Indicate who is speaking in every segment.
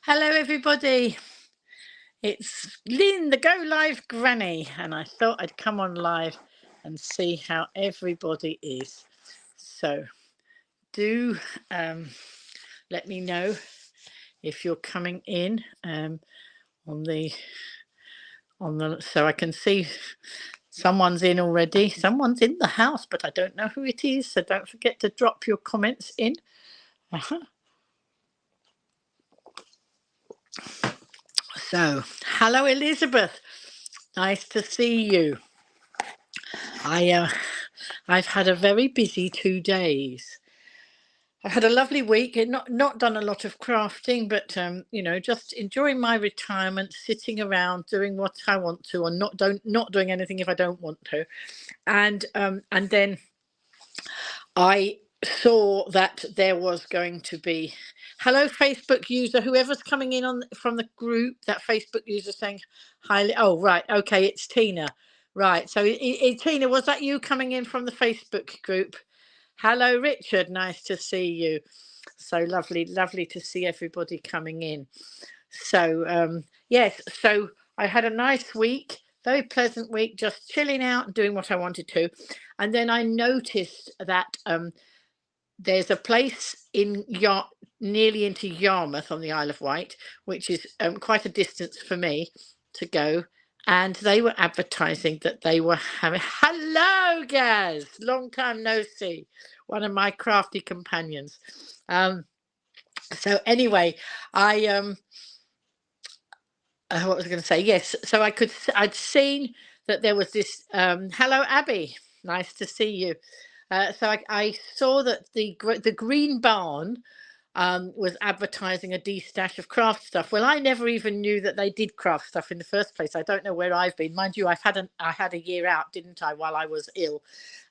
Speaker 1: Hello, everybody. It's Lynn, the Go Live Granny, and I thought I'd come on live and see how everybody is. So, do um, let me know if you're coming in on the so I can see someone's in already. Someone's in the house, but I don't know who it is. So don't forget to drop your comments in. So, hello, Elizabeth. Nice to see you. I've had a very busy 2 days. I had a lovely week. And not done a lot of crafting, but just enjoying my retirement, sitting around, doing what I want to, or not doing anything if I don't want to. And then I saw that there was going to be, hello Facebook user, whoever's coming in on from the group, that Facebook user saying hi. Oh right, okay, it's Tina. Right, so Tina, was that you coming in from the Facebook group? Hello Richard, nice to see you. So lovely to see everybody coming in. So yes, so I had a nice week, very pleasant week, just chilling out and doing what I wanted to. And then I noticed that there's a place in nearly into Yarmouth on the Isle of Wight, which is quite a distance for me to go. And they were advertising that they were having. Hello, Gaz! Long time no see. One of my crafty companions. So anyway, I what was I going to say? Yes, so I'd seen that there was this. Hello, Abby. Nice to see you. So I saw that the Green Barn was advertising a destash of craft stuff. Well, I never even knew that they did craft stuff in the first place. I don't know where I've been. Mind you, I had a year out, didn't I, while I was ill,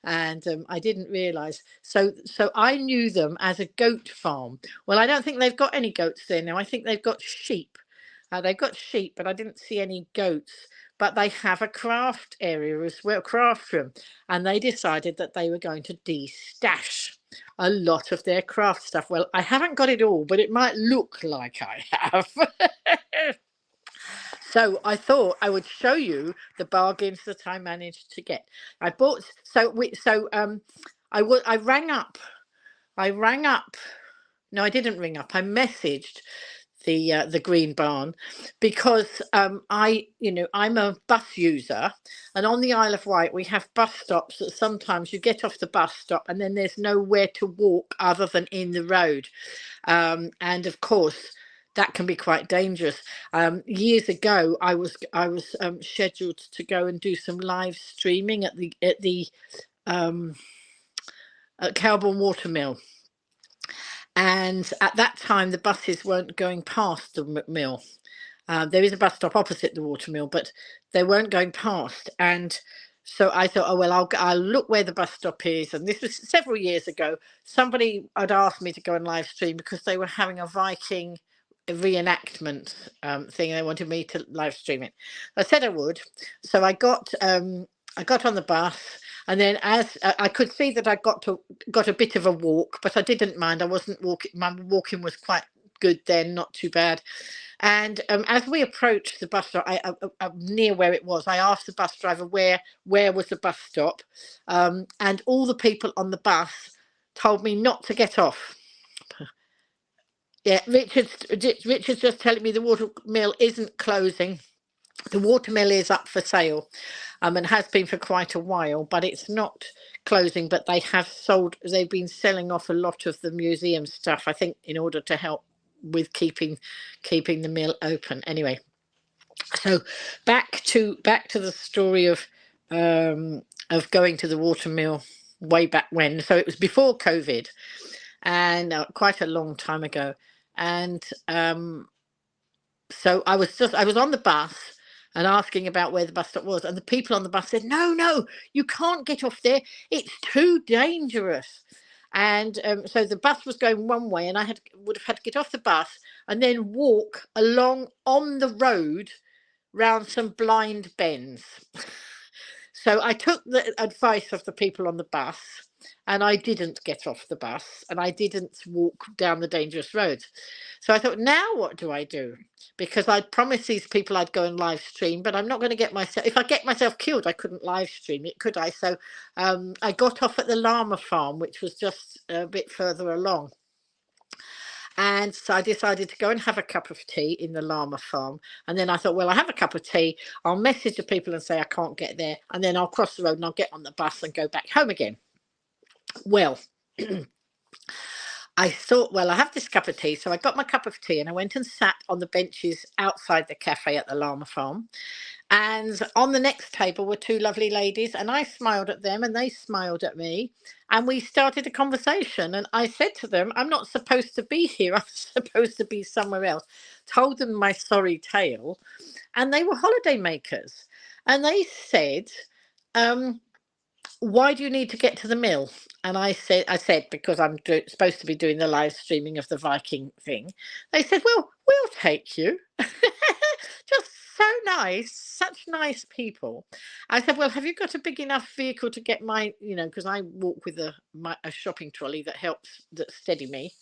Speaker 1: and I didn't realise. So I knew them as a goat farm. Well, I don't think they've got any goats there now. I think they've got sheep. They've got sheep, but I didn't see any goats. But they have a craft area as well, craft room, and they decided that they were going to de-stash a lot of their craft stuff. Well, I haven't got it all, but it might look like I have. So I thought I would show you the bargains that I managed to get. I bought I rang up. No, I didn't ring up. I messaged the Green Barn because I'm a bus user, and on the Isle of Wight we have bus stops that sometimes you get off the bus stop and then there's nowhere to walk other than in the road, and of course that can be quite dangerous. Years ago I was scheduled to go and do some live streaming at the at Kelburn Watermill. And at that time, the buses weren't going past the mill. There is a bus stop opposite the watermill, but they weren't going past. And so I thought, oh, well, I'll look where the bus stop is. And this was several years ago. Somebody had asked me to go and live stream because they were having a Viking reenactment thing. They wanted me to live stream it. I said I would. So I got on the bus. And then as I could see that I got a bit of a walk, but I didn't mind. I wasn't walking. My walking was quite good then, not too bad. And as we approached the bus stop, near where it was, I asked the bus driver where was the bus stop, and all the people on the bus told me not to get off. Yeah, Richard's just telling me the watermill isn't closing. The watermill is up for sale, and has been for quite a while, but it's not closing. But they've been selling off a lot of the museum stuff, I think, in order to help with keeping the mill open. Anyway, so back to the story of going to the watermill way back when. So it was before COVID, and quite a long time ago. And so I was on the bus and asking about where the bus stop was, and the people on the bus said, no, you can't get off there, it's too dangerous. And so the bus was going one way, and I would have had to get off the bus and then walk along on the road round some blind bends. So I took the advice of the people on the bus, and I didn't get off the bus, and I didn't walk down the dangerous road. So I thought, now what do I do? Because I'd promised these people I'd go and live stream, but I'm not going to get myself, if I get myself killed, I couldn't live stream it, could I? So I got off at the llama farm, which was just a bit further along. And so I decided to go and have a cup of tea in the llama farm. And then I thought, well, I have a cup of tea. I'll message the people and say I can't get there. And then I'll cross the road and I'll get on the bus and go back home again. Well, I thought, well, I have this cup of tea. So I got my cup of tea and I went and sat on the benches outside the cafe at the llama farm. And on the next table were two lovely ladies, and I smiled at them and they smiled at me. And we started a conversation. And I said to them, I'm not supposed to be here. I'm supposed to be somewhere else. Told them my sorry tale. And they were holiday makers. And they said, why do you need to get to the mill? And I said, because I'm supposed to be doing the live streaming of the Viking thing. They said, well, we'll take you. Just so nice, such nice people. I said, well, have you got a big enough vehicle to get my, because I walk with a shopping trolley that steady me.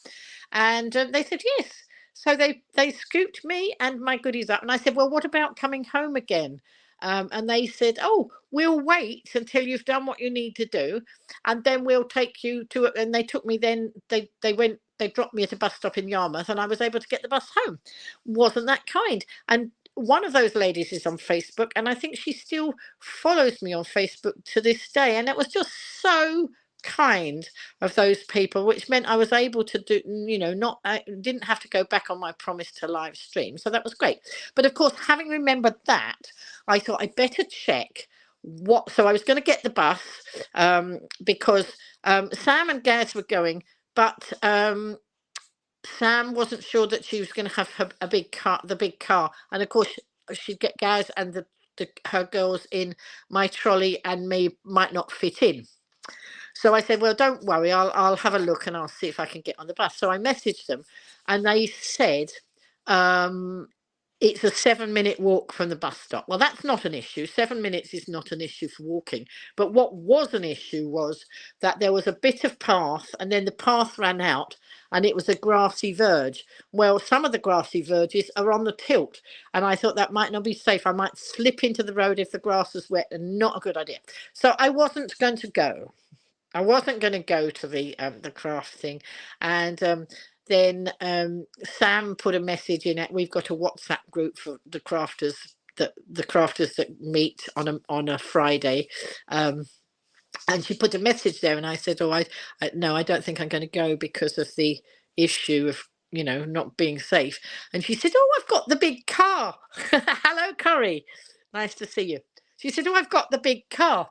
Speaker 1: And they said, yes. So they scooped me and my goodies up. And I said, well, what about coming home again? And they said, oh, we'll wait until you've done what you need to do, and then we'll take you to it. And they took me then, they dropped me at a bus stop in Yarmouth, and I was able to get the bus home. Wasn't that kind? And one of those ladies is on Facebook, and I think she still follows me on Facebook to this day. And it was just so kind of those people, which meant I was able to do, I didn't have to go back on my promise to live stream. So that was great. But of course, having remembered that, I thought I'd better check so I was going to get the bus because Sam and Gaz were going, but Sam wasn't sure that she was going to have the big car. And of course, she'd get Gaz and her girls in my trolley, and me might not fit in. So I said, well, don't worry, I'll have a look and I'll see if I can get on the bus. So I messaged them, and they said, it's a 7-minute walk from the bus stop. Well, that's not an issue. 7 minutes is not an issue for walking. But what was an issue was that there was a bit of path, and then the path ran out, and it was a grassy verge. Well, some of the grassy verges are on the tilt, and I thought that might not be safe. I might slip into the road if the grass was wet, and not a good idea. So I wasn't going to go. I wasn't going to go to the craft thing. And then Sam put a message in it. We've got a WhatsApp group for the crafters that meet on a Friday. And she put a message there, and I said, oh, no, I don't think I'm going to go because of the issue of, not being safe. And she said, oh, I've got the big car. Hello, Curry. Nice to see you. She said, oh, I've got the big car.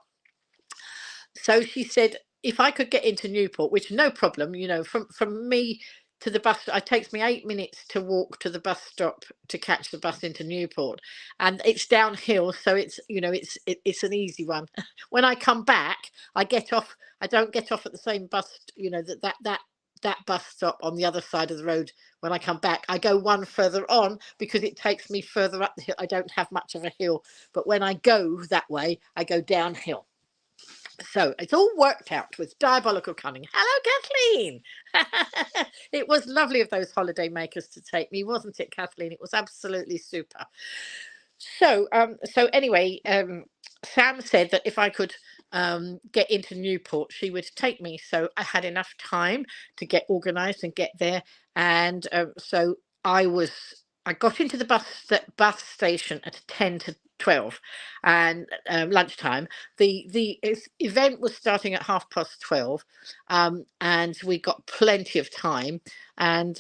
Speaker 1: So she said, if I could get into Newport, which no problem, from me to the bus, it takes me 8 minutes to walk to the bus stop to catch the bus into Newport, and it's downhill, so it's it's an easy one. When I come back, I get off. I don't get off at the same bus, that bus stop on the other side of the road. When I come back, I go one further on because it takes me further up the hill. I don't have much of a hill, but when I go that way, I go downhill. So it's all worked out with diabolical cunning. Hello, Kathleen. It was lovely of those holiday makers to take me, wasn't it, Kathleen? It was absolutely super. So anyway, Sam said that if I could get into Newport, she would take me. So I had enough time to get organised and get there. And so I got into the bus station at 10 to 12 and lunchtime. The event was starting at 12:30, and we got plenty of time. And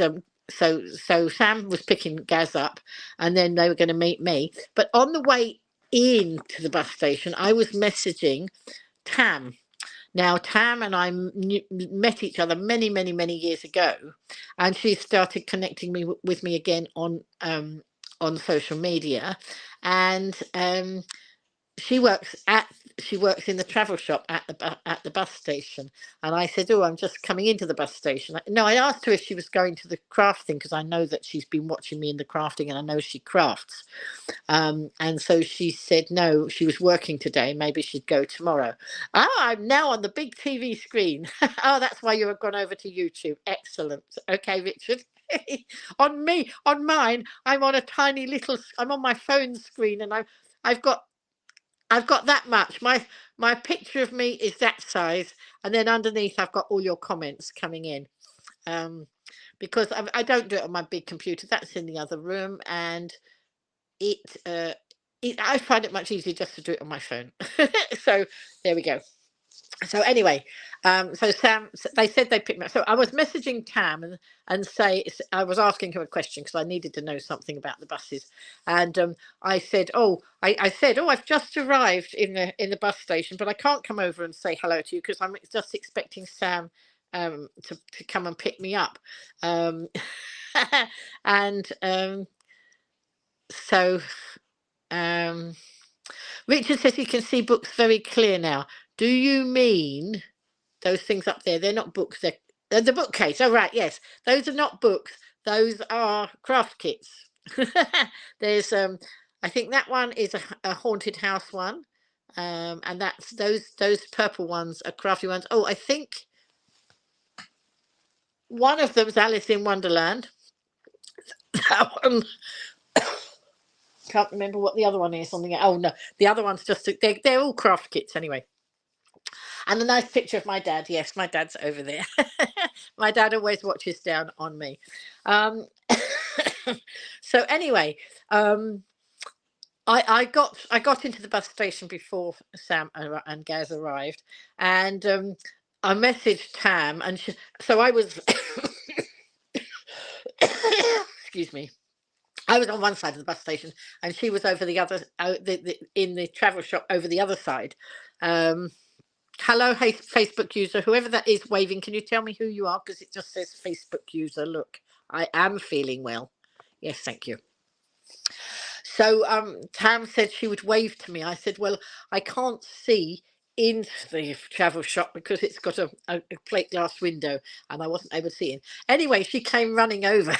Speaker 1: so Sam was picking Gaz up, and then they were going to meet me. But on the way into the bus station, I was messaging Tam. Now, Tam and I met each other many, many, many years ago, and she started connecting with me again on social media. And she works at she works in the travel shop at the bus station, and I said, "Oh, I'm just coming into the bus station." No, I asked her if she was going to the crafting because I know that she's been watching me in the crafting, and I know she crafts. And so she said no, she was working today. Maybe she'd go tomorrow. Oh, I'm now on the big TV screen. Oh, that's why you have gone over to YouTube. Excellent. Okay, Richard. On mine, I'm on a tiny little. I'm on my phone screen, and I've got that much. My picture of me is that size, and then underneath I've got all your comments coming in. Because I don't do it on my big computer. That's in the other room, and I find it much easier just to do it on my phone. So there we go. So anyway, so Sam, they said they picked me up. So I was messaging Tam and I was asking her a question because I needed to know something about the buses. And I said, I said, I've just arrived in the bus station, but I can't come over and say hello to you because I'm just expecting Sam to come and pick me up. And so Richard says he can see books very clear now. Do you mean those things up there? They're not books. They're the bookcase. Oh, right. Yes. Those are not books. Those are craft kits. There's, I think that one is a haunted house one. And that's those purple ones are crafty ones. Oh, I think one of them's Alice in Wonderland. That one. Can't remember what the other one is. Something. Oh no, the other one's just they're all craft kits anyway. And a nice picture of my dad. Yes, my dad's over there. My dad always watches down on me. So anyway, I got into the bus station before Sam and Gaz arrived, and I messaged Tam, and so I was. Excuse me. I was on one side of the bus station, and she was over the other, in the travel shop over the other side. Hello, hey, Facebook user, whoever that is waving. Can you tell me who you are? Because it just says Facebook user. Look, I am feeling well. Yes, thank you. So Tam said she would wave to me. I said, well, I can't see into the travel shop because it's got a plate glass window and I wasn't able to see in. Anyway, she came running over.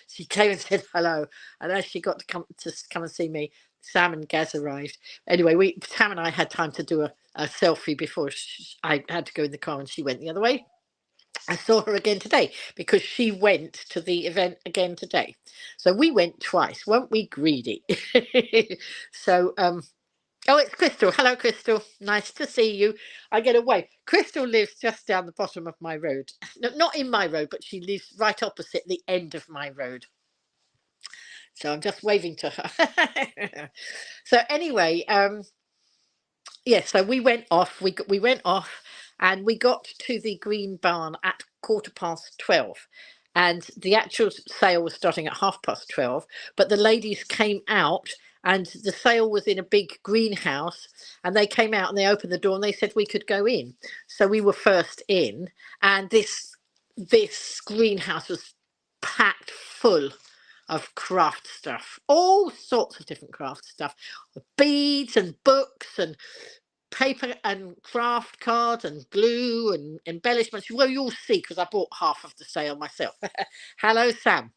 Speaker 1: She came and said hello, and as she got to come and see me, Sam and Gaz arrived. Anyway, Tam and I had time to do a selfie before I had to go in the car and she went the other way. I saw her again today because she went to the event again today. So we went twice. Weren't we greedy? So oh, it's Crystal. Hello, Crystal. Nice to see you. I get away. Crystal lives just down the bottom of my road. No, not in my road, but she lives right opposite the end of my road. So I'm just waving to her. So anyway, yes, so we went off. We went off, and we got to the Green Barn at 12:15. And the actual sale was starting at 12:30, but the ladies came out and the sale was in a big greenhouse, and they came out and they opened the door and they said we could go in. So we were first in, and this greenhouse was packed full of craft stuff, all sorts of different craft stuff, beads and books and paper and craft cards and glue and embellishments. Well, you'll see because I bought half of the sale myself. Hello, Sam.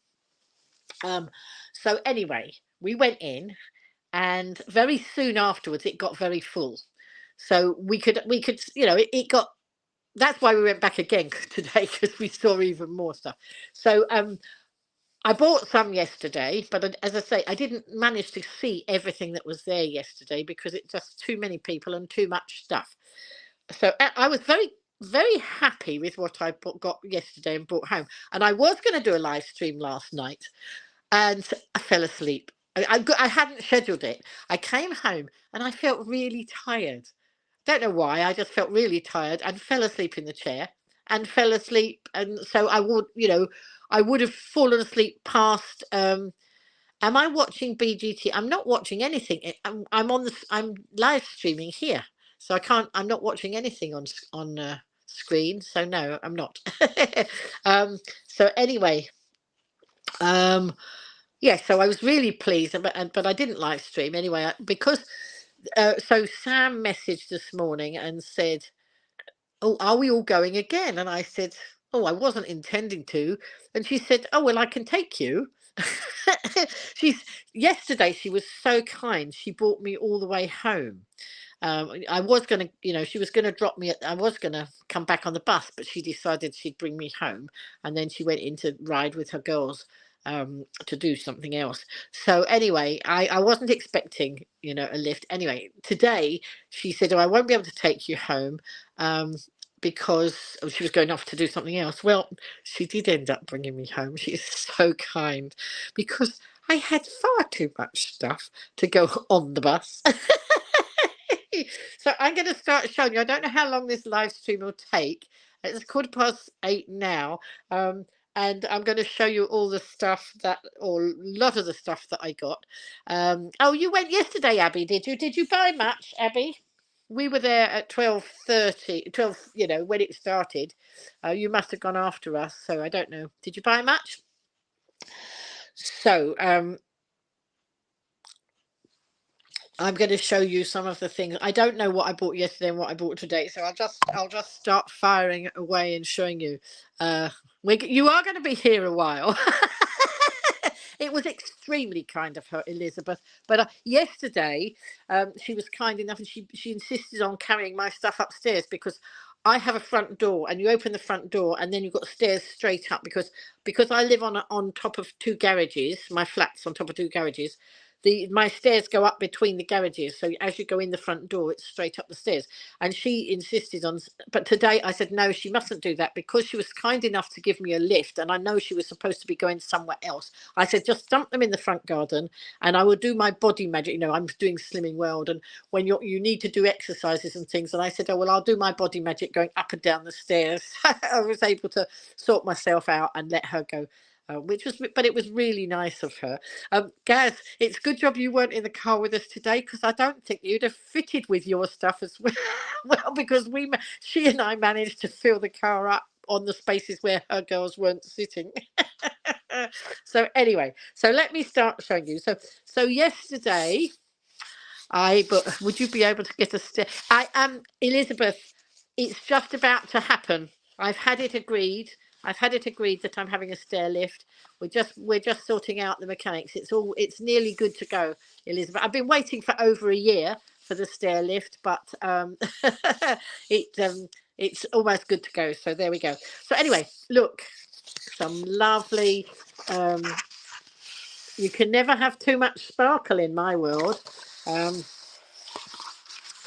Speaker 1: So anyway, we went in, and very soon afterwards it got very full. So we could it got. That's why we went back again today, because we saw even more stuff. So I bought some yesterday, but as I say, I didn't manage to see everything that was there yesterday because it's just too many people and too much stuff. So I was very, very happy with what I got yesterday and brought home. And I was going to do a live stream last night, and I fell asleep. I hadn't scheduled it. I came home and I felt really tired. Don't know why. I just felt really tired and fell asleep in the chair and fell asleep. And so I would have fallen asleep past. Am I watching BGT? I'm not watching anything. I'm live streaming here, so I can't. I'm not watching anything on screen. So no, I'm not. So anyway, yeah. So I was really pleased, but I didn't live stream anyway because So Sam messaged this morning and said, "Oh, are we all going again?" And I said, "Oh, I wasn't intending to." And she said, "Oh, well, I can take you." She's Yesterday she was so kind. She brought me all the way home. I was going to, she was going to drop me I was going to come back on the bus, but she decided she'd bring me home. And then she went in to ride with her girls to do something else. So anyway, I wasn't expecting, a lift. Anyway, today she said, "Oh, I won't be able to take you home um, because she was going off to do something else." Well, she did end up bringing me home. She is so kind because I had far too much stuff to go on the bus. So I'm going to start showing you. I don't know how long this live stream will take. It's 8:15 now. And I'm going to show you all the stuff or a lot of the stuff that I got. Oh, you went yesterday, Abby, did you? Did you buy much, Abby? We were there at 12:30, 12, when it started. You must have gone after us, so I don't know. Did you buy much? So, I'm going to show you some of the things. I don't know what I bought yesterday and what I bought today, so I'll just start firing away and showing you. You are going to be here a while. It was extremely kind of her, Elizabeth. But yesterday, she was kind enough, and she insisted on carrying my stuff upstairs because I have a front door, and you open the front door, and then you've got stairs straight up because I live on top of two garages. My flat's on top of two garages. My stairs go up between the garages, so as you go in the front door, it's straight up the stairs. And she insisted on, but today I said no, she mustn't do that because she was kind enough to give me a lift, and I know she was supposed to be going somewhere else. I said just dump them in the front garden, and I will do my body magic. I'm doing Slimming World, and when you need to do exercises and things, and I said, oh well, I'll do my body magic going up and down the stairs. I was able to sort myself out and let her go. But it was really nice of her. Gaz, it's good job you weren't in the car with us today because I don't think you'd have fitted with your stuff as well. Well, because she and I managed to fill the car up on the spaces where her girls weren't sitting. So anyway, so let me start showing you. So yesterday, but would you be able to get a stair? I am Elizabeth. It's just about to happen. I've had it agreed. I've had it agreed that I'm having a stair lift. We're just sorting out the mechanics. It's nearly good to go, Elizabeth. I've been waiting for over a year for the stair lift, but it's almost good to go. So there we go. So anyway, look, some lovely. You can never have too much sparkle in my world.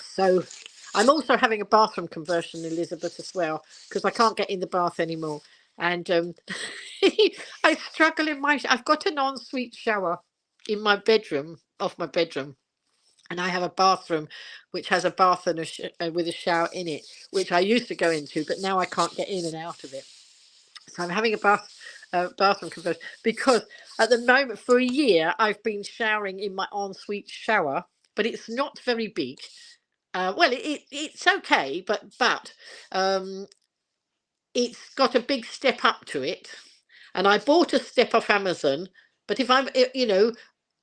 Speaker 1: So I'm also having a bathroom conversion, Elizabeth, as well, because I can't get in the bath anymore. And I struggle I've got an ensuite shower in my bedroom, off my bedroom. And I have a bathroom which has a bath and with a shower in it, which I used to go into, but now I can't get in and out of it. So I'm having a bathroom conversion because at the moment, for a year, I've been showering in my ensuite shower, but it's not very big. Well, it's okay, but it's got a big step up to it, and I bought a step off Amazon. But if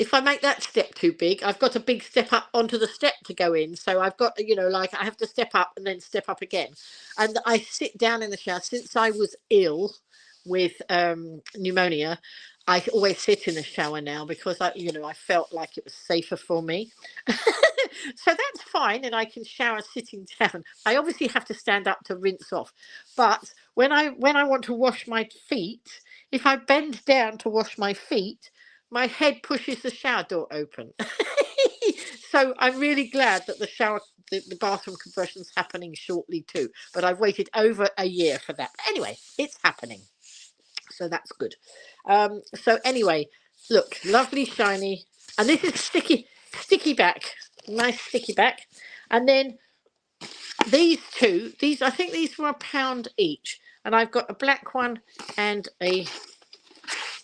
Speaker 1: if I make that step too big, I've got a big step up onto the step to go in. So I've got, like I have to step up and then step up again. And I sit down in the shower. Since I was ill with pneumonia, I always sit in the shower now because I felt like it was safer for me. So that's fine, and I can shower sitting down. I obviously have to stand up to rinse off, but when I want to wash my feet, if I bend down to wash my feet, my head pushes the shower door open. So I'm really glad that the bathroom conversion is happening shortly too. But I've waited over a year for that. Anyway, it's happening, so that's good. So anyway, look, lovely shiny, and this is sticky back, nice sticky back. And then these I think these were £1 each, and I've got a black one and a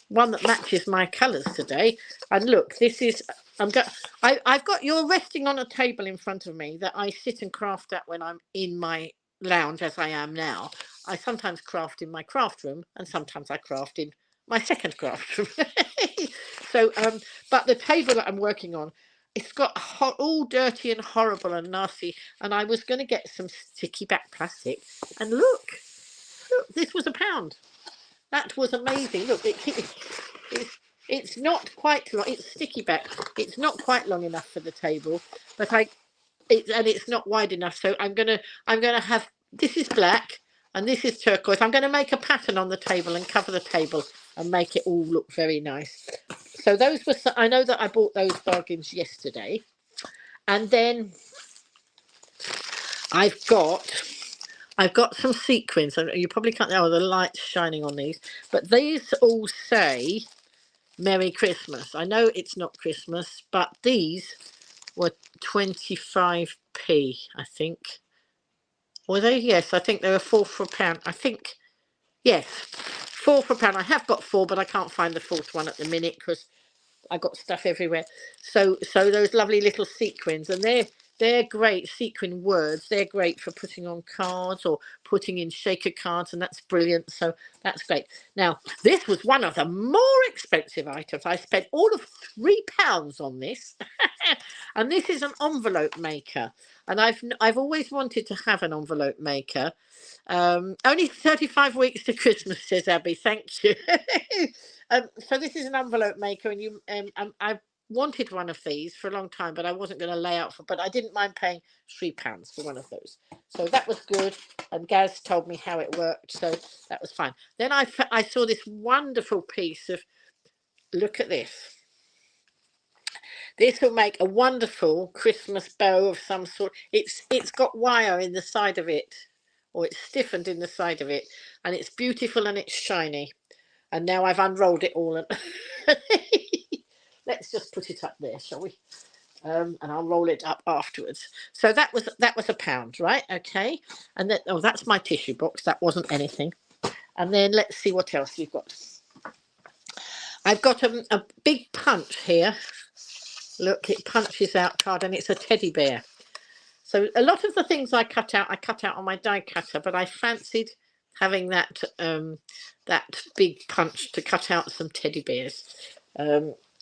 Speaker 1: one that matches my colours today. And look, this is I've got you're resting on a table in front of me that I sit and craft at when I'm in my lounge, as I am now. I sometimes craft in my craft room, and sometimes I craft in my second craft room. So but the table that I'm working on, it's got all dirty and horrible and nasty. And I was going to get some sticky back plastic. And look, this was £1. That was amazing. Look, it's not quite long. It's sticky back. It's not quite long enough for the table, but and it's not wide enough. So I'm gonna have, this is black and this is turquoise. I'm going to make a pattern on the table and cover the table and make it all look very nice. So those were, I know that I bought those bargains yesterday. And then I've got some sequins, and you probably can't, the light's shining on these, but these all say Merry Christmas. I know it's not Christmas, but these were 25p, I think. Were they? Yes, I think they were 4 for £1. I think, yes, 4 for £1. I have got 4, but I can't find the 4th one at the minute because I got stuff everywhere. So those lovely little sequins, and they're great sequin words. They're great for putting on cards or putting in shaker cards, and that's brilliant. So that's great. Now, this was one of the more expensive items. I spent all of £3 on this, and this is an envelope maker. And I've always wanted to have an envelope maker. Only 35 weeks to Christmas, says Abby. Thank you. So this is an envelope maker, and I've wanted one of these for a long time, but I wasn't going to lay out but I didn't mind paying £3 for one of those. So that was good. And Gaz told me how it worked, so that was fine. Then I saw this wonderful piece of, look at this. This will make a wonderful Christmas bow of some sort. It's got wire in the side of it, or it's stiffened in the side of it, and it's beautiful and it's shiny. And now I've unrolled it all, and let's just put it up there, shall we? And I'll roll it up afterwards. So that was £1, right? Okay. And then, oh, that's my tissue box. That wasn't anything. And then let's see what else we've got. I've got a big punch here. Look, it punches out card, and it's a teddy bear. So a lot of the things I cut out on my die cutter, but I fancied having that that big punch to cut out some teddy bears.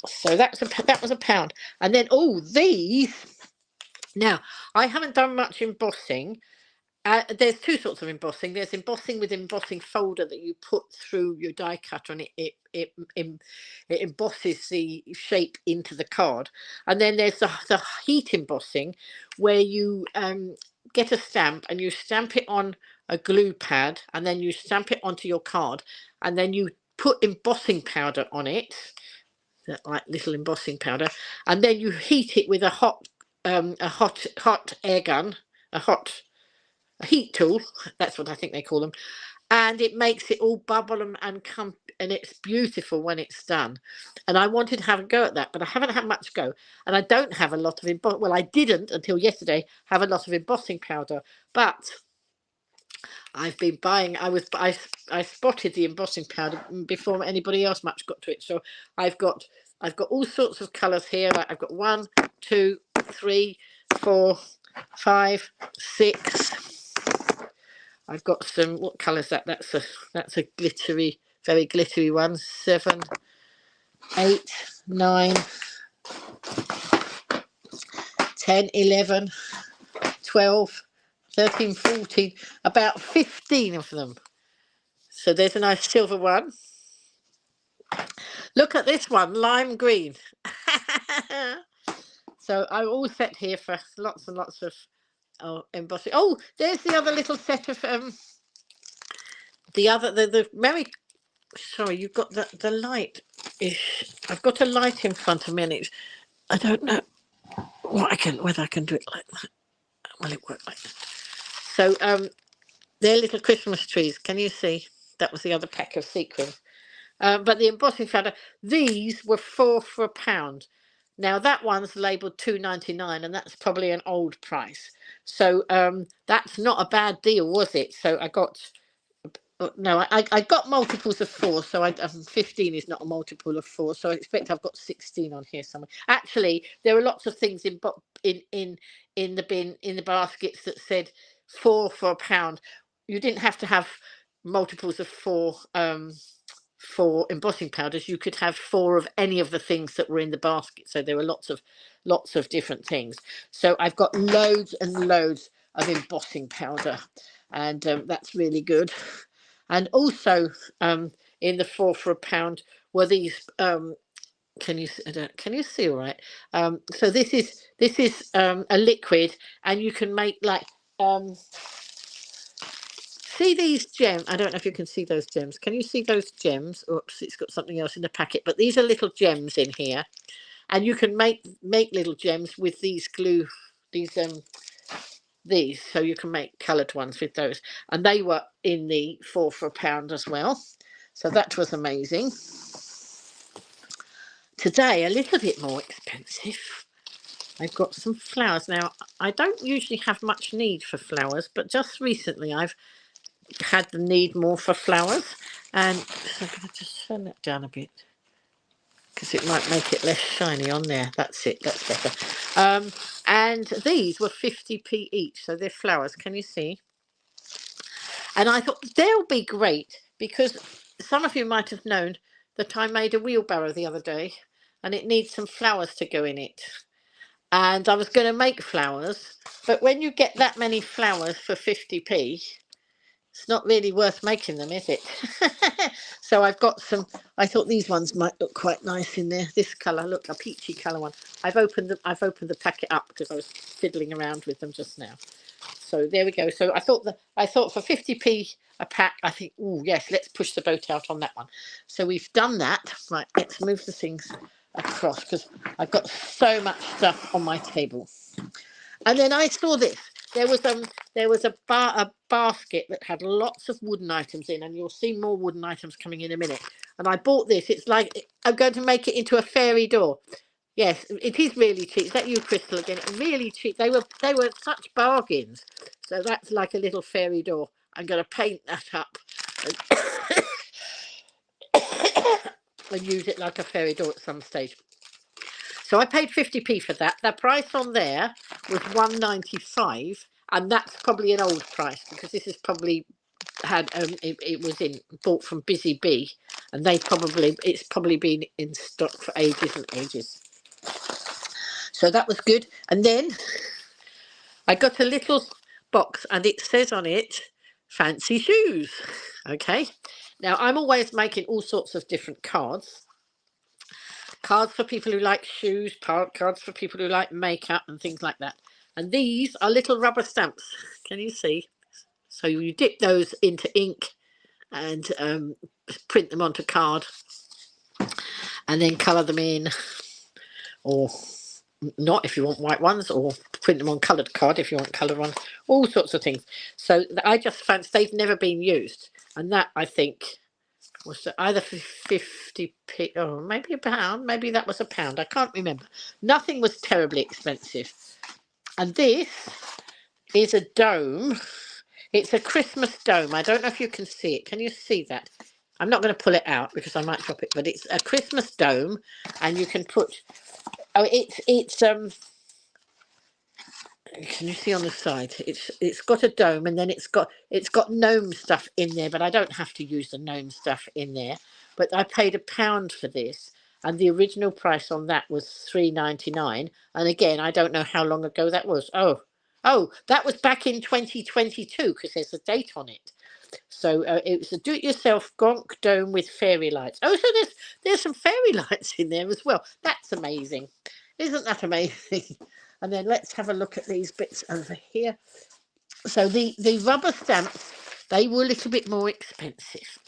Speaker 1: So that was £1. And then these. Now, I haven't done much embossing. There's two sorts of embossing. There's embossing with embossing folder that you put through your die cutter, and it embosses the shape into the card. And then there's the heat embossing, where you get a stamp and you stamp it on a glue pad, and then you stamp it onto your card, and then you put embossing powder on it, like little embossing powder, and then you heat it with a hot air gun, a heat tool. That's what I think they call them, and it makes it all bubble and come, and it's beautiful when it's done. And I wanted to have a go at that, but I haven't had much go, and I don't have a lot of well, I didn't until yesterday have a lot of embossing powder, but I've been buying. I spotted the embossing powder before anybody else much got to it. So I've got all sorts of colours here. Like I've got 1, 2, 3, 4, 5, 6. I've got some. What colour is that? That's a glittery, very glittery one. 7, 8, 9, 10, 11, 12. 13, 14, about 15 of them. So there's a nice silver one. Look at this one, lime green. So I'm all set here for lots and lots of embossing. Oh, there's the other little set of the Merry. Sorry, you've got the light. I've got a light in front of me, and I don't know whether I can do it like that. Will it work like that? So they're little Christmas trees. Can you see? That was the other pack of sequins. But the embossing powder, these were 4 for £1. Now that one's labelled £2.99, and that's probably an old price. So that's not a bad deal, was it? So I got I got multiples of 4. So 15 is not a multiple of 4. So I expect I've got 16 on here somewhere. Actually, there are lots of things in the bin, in the baskets, that said 4 for £1. You didn't have to have multiples of 4 for embossing powders, you could have 4 of any of the things that were in the basket. So there were lots of different things. So I've got loads and loads of embossing powder, and that's really good. And also in the 4 for £1 were these. Can you see all right? So this is a liquid, and you can make like see these gems. I don't know if you can see those gems. Can you see those gems? Oops, it's got something else in the packet, but these are little gems in here, and you can make little gems with these glue, these, so you can make coloured ones with those, and they were in the 4 for £1 as well, so that was amazing. Today, a little bit more expensive, I've got some flowers. Now, I don't usually have much need for flowers, but just recently I've had the need more for flowers, and so I'm going to just turn that down a bit because it might make it less shiny on there. That's it, that's better. And these were 50p each, so they're flowers, can you see? And I thought they'll be great because some of you might have known that I made a wheelbarrow the other day, and it needs some flowers to go in it. And I was going to make flowers, but when you get that many flowers for 50p, it's not really worth making them, is it? So I've got some. I thought these ones might look quite nice in there. This colour, look, a peachy colour one. I've opened the packet up because I was fiddling around with them just now. So there we go. So I thought for 50p a pack, I think, oh yes, let's push the boat out on that one. So we've done that. Right, let's move the things across because I've got so much stuff on my table. And then I saw this. There was a basket that had lots of wooden items in, and you'll see more wooden items coming in a minute. And I bought this. It's like I'm going to make it into a fairy door. Yes, it is really cheap. Is that you, Crystal, again? Really cheap. They were such bargains. So that's like a little fairy door. I'm going to paint that up and use it like a fairy door at some stage. So I paid 50p for that. The price on there was £1.95, and that's probably an old price because this is probably had it was bought from Busy Bee, and it's probably been in stock for ages and ages. So that was good. And then I got a little box, and it says on it, fancy shoes. Okay. Now I'm always making all sorts of different cards. Cards for people who like shoes, cards for people who like makeup and things like that. And these are little rubber stamps. Can you see? So you dip those into ink and print them onto card and then colour them in, or not if you want white ones, or print them on coloured card if you want colour on, all sorts of things. So I just fancy, they've never been used, and that I think was either 50p or maybe £1, maybe that was £1, I can't remember. Nothing was terribly expensive. And this is a dome. It's a Christmas dome. I don't know if you can see it. Can you see that? I'm not going to pull it out because I might drop it, but it's a Christmas dome, and you can put, oh, it's can you see on the side? It's got a dome, and then it's got gnome stuff in there, but I don't have to use the gnome stuff in there. But I paid £1 for this, and the original price on that was £3.99. And again, I don't know how long ago that was. Oh, that was back in 2022 because there's a date on it. So it was a do-it-yourself Gronk dome with fairy lights. Oh, so there's some fairy lights in there as well. That's amazing. Isn't that amazing? And then let's have a look at these bits over here. So the rubber stamps, they were a little bit more expensive.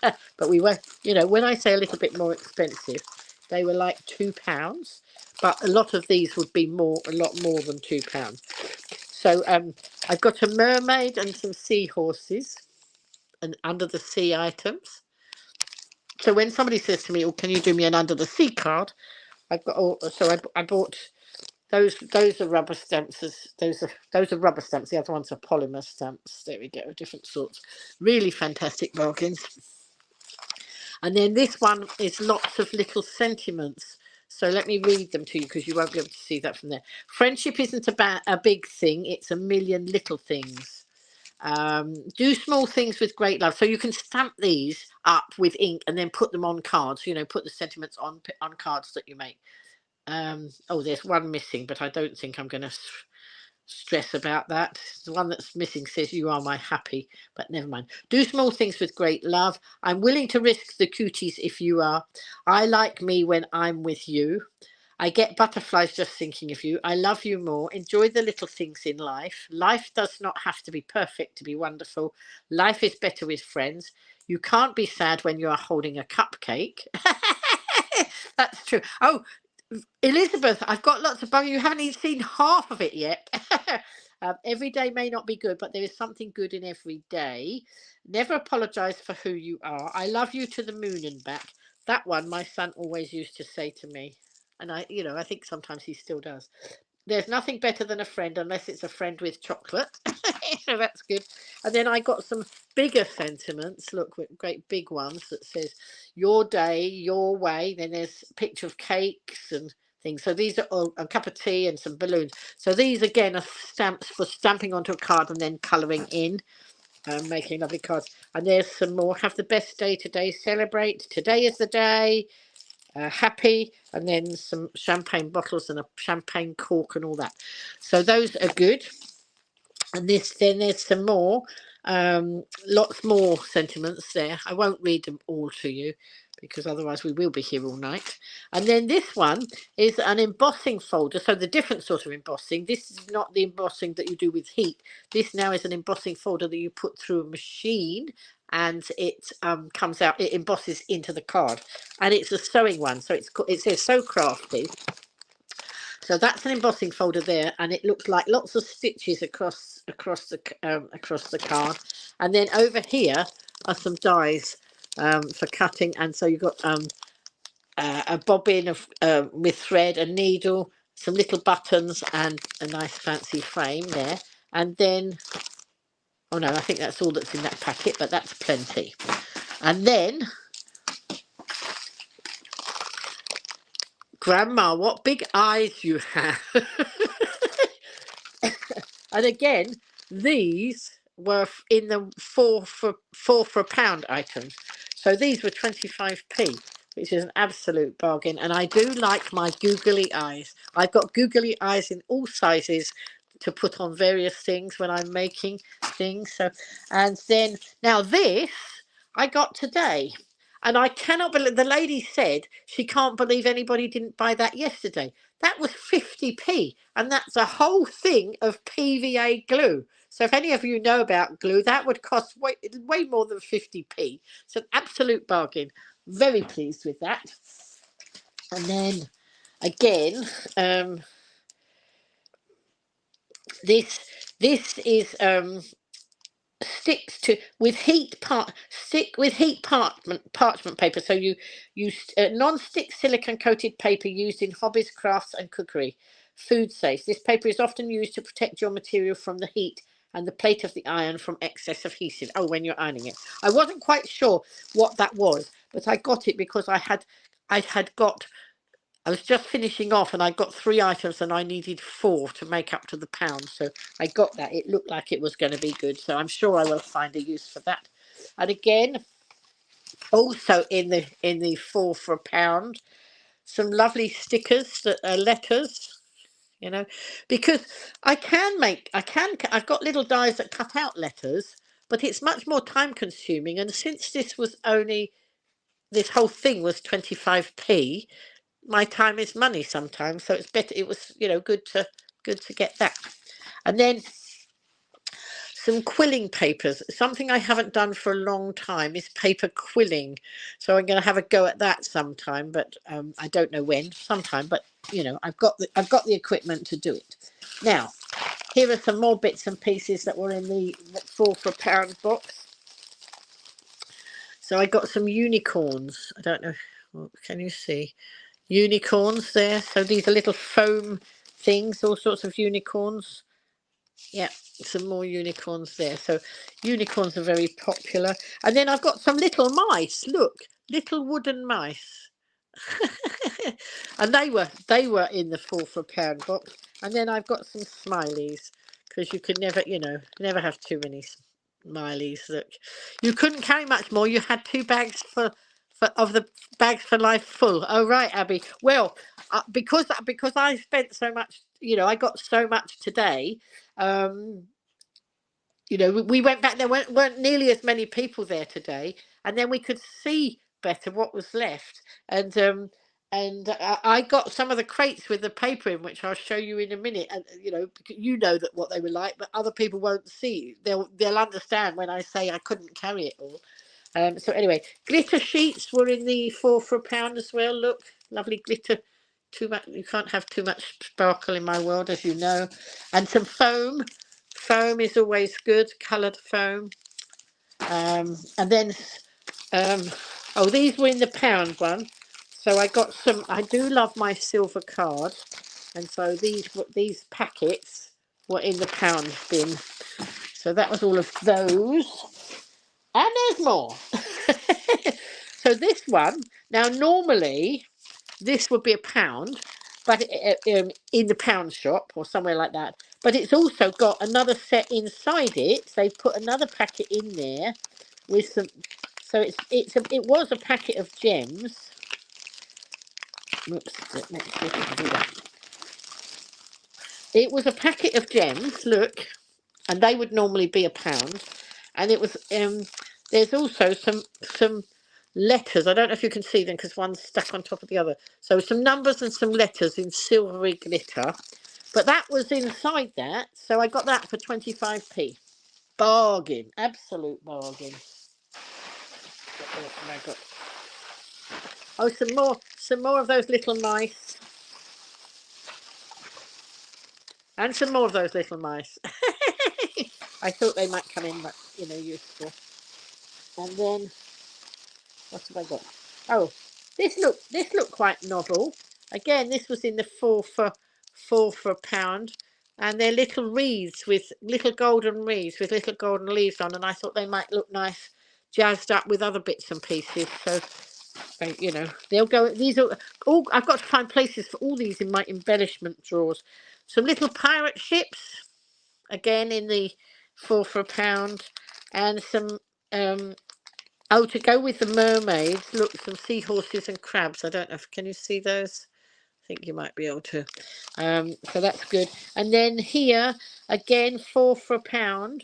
Speaker 1: But we were, when I say a little bit more expensive, they were like £2. But a lot of these would be a lot more than £2. So I've got a mermaid and some seahorses and under the sea items. So when somebody says to me, "Oh, can you do me an under the sea card?" I've got I bought those are rubber stamps. Those are rubber stamps. The other ones are polymer stamps. There we go, different sorts. Really fantastic bargains. And then this one is lots of little sentiments. So let me read them to you because you won't be able to see that from there. Friendship isn't about a big thing. It's a million little things. Do small things with great love. So you can stamp these up with ink and then put them on cards. You know, put the sentiments on cards that you make. Oh, there's one missing, but I don't think I'm going to stress about that. The one that's missing says "You are my happy," but never mind. Do small things with great love. I'm willing to risk the cooties if you are. I like me when I'm with you. I get butterflies just thinking of you. I love you more. Enjoy the little things in life. Life does not have to be perfect to be wonderful. Life is better with friends. You can't be sad when you are holding a cupcake. That's true. Oh, Elizabeth, I've got lots of bug. You haven't even seen half of it yet. Every day may not be good, but there is something good in every day. Never apologize for who you are. I love you to the moon and back. That one my son always used to say to me. And I think sometimes he still does. There's nothing better than a friend unless it's a friend with chocolate. So that's good. And then I got some bigger sentiments. Look, with great big ones that says your day, your way. Then there's a picture of cakes and things. So these are all, a cup of tea and some balloons. So these again are stamps for stamping onto a card and then colouring in. Making lovely cards. And there's some more. Have the best day today. Celebrate. Today is the day. Happy, and then some champagne bottles and a champagne cork and all that. So those are good. And then there's some more, lots more sentiments there. I won't read them all to you because otherwise we will be here all night. And then this one is an embossing folder. So the different sort of embossing. This is not the embossing that you do with heat. This now is an embossing folder that you put through a machine and it comes out, it embosses into the card. And it's a sewing one. So it says So Crafty. So that's an embossing folder there, and it looks like lots of stitches across the card. And then over here are some dies for cutting, and so you've got a bobbin of with thread, a needle, some little buttons, and a nice fancy frame there. And then, oh no, I think that's all that's in that packet, but that's plenty. And then, Grandma, what big eyes you have! And again, these were in the four for a pound items. So these were 25p, which is an absolute bargain. And I do like my googly eyes. I've got googly eyes in all sizes to put on various things when I'm making things. So, and then now this I got today. And I cannot believe, the lady said she can't believe anybody didn't buy that yesterday. That was 50p, and that's a whole thing of PVA glue. So if any of you know about glue, that would cost way more than 50p. So an absolute bargain. Very pleased with that. And then again, this is sticks to with heat part stick with heat parchment paper. So you use non-stick silicone coated paper used in hobbies, crafts and cookery. Food safe. This paper is often used to protect your material from the heat and the plate of the iron from excess adhesive. Oh, when you're ironing it. I wasn't quite sure what that was, but I got it because I was just finishing off and I got 3 items and I needed 4 to make up to the pound. So I got that. It looked like it was going to be good. So I'm sure I will find a use for that. And again, also in the 4 for a pound, some lovely stickers that are letters, because I've got little dies that cut out letters, but it's much more time consuming. And since this whole thing was 25p, my time is money sometimes, so it's better. It was good to get that. And then some quilling papers. Something I haven't done for a long time is paper quilling, so I'm going to have a go at that sometime, but I don't know when. Sometime, but I've got the equipment to do it. Now here are some more bits and pieces that were in the 4 for a pound box. So I got some unicorns. I don't know, can you see unicorns there? So these are little foam things, all sorts of unicorns. Yeah, some more unicorns there. So unicorns are very popular. And then I've got some little mice. Look, little wooden mice. And they were in the 4 for a pound box. And then I've got some smileys, because you can never have too many Miley's. Look, you couldn't carry much more. You had 2 bags of the bags for life full. Oh right, Abby. Well, because I spent so much, I got so much today. We went back. There weren't nearly as many people there today, and then we could see better what was left. And I got some of the crates with the paper in, which I'll show you in a minute. And that what they were like, but other people won't see. They'll understand when I say I couldn't carry it all. So anyway, glitter sheets were in the 4 for £1 as well. Look, lovely glitter. Too much. You can't have too much sparkle in my world, as you know. And some foam. Foam is always good. Coloured foam. And then, these were in the pound one. So I got some. I do love my silver card, and so these packets were in the pound bin. So that was all of those. And there's more. So this one, now normally this would be £1, but in the pound shop or somewhere like that. But it's also got another set inside it. So they've put another packet in there with some. So it was a packet of gems. Whoops, let's see if we can do that. It was a packet of gems. Look, and they would normally be £1. And it was there's also some letters. I don't know if you can see them because one's stuck on top of the other. So some numbers and some letters in silvery glitter. But that was inside that, so I got that for 25p. Bargain, absolute bargain. Oh, some more of those little mice. And some more of those little mice. I thought they might come in, but useful. And then what have I got? Oh, this looked quite novel. Again, this was in the 4 for £1, and they're little wreaths with little golden wreaths with little golden leaves on, and I thought they might look nice, jazzed up with other bits and pieces. So, they'll go. These are all. I've got to find places for all these in my embellishment drawers. Some little pirate ships, again in the 4 for £1, and some. To go with the mermaids, look, some seahorses and crabs. I don't know if, can you see those? I think you might be able to. So that's good. And then here, again, 4 for £1.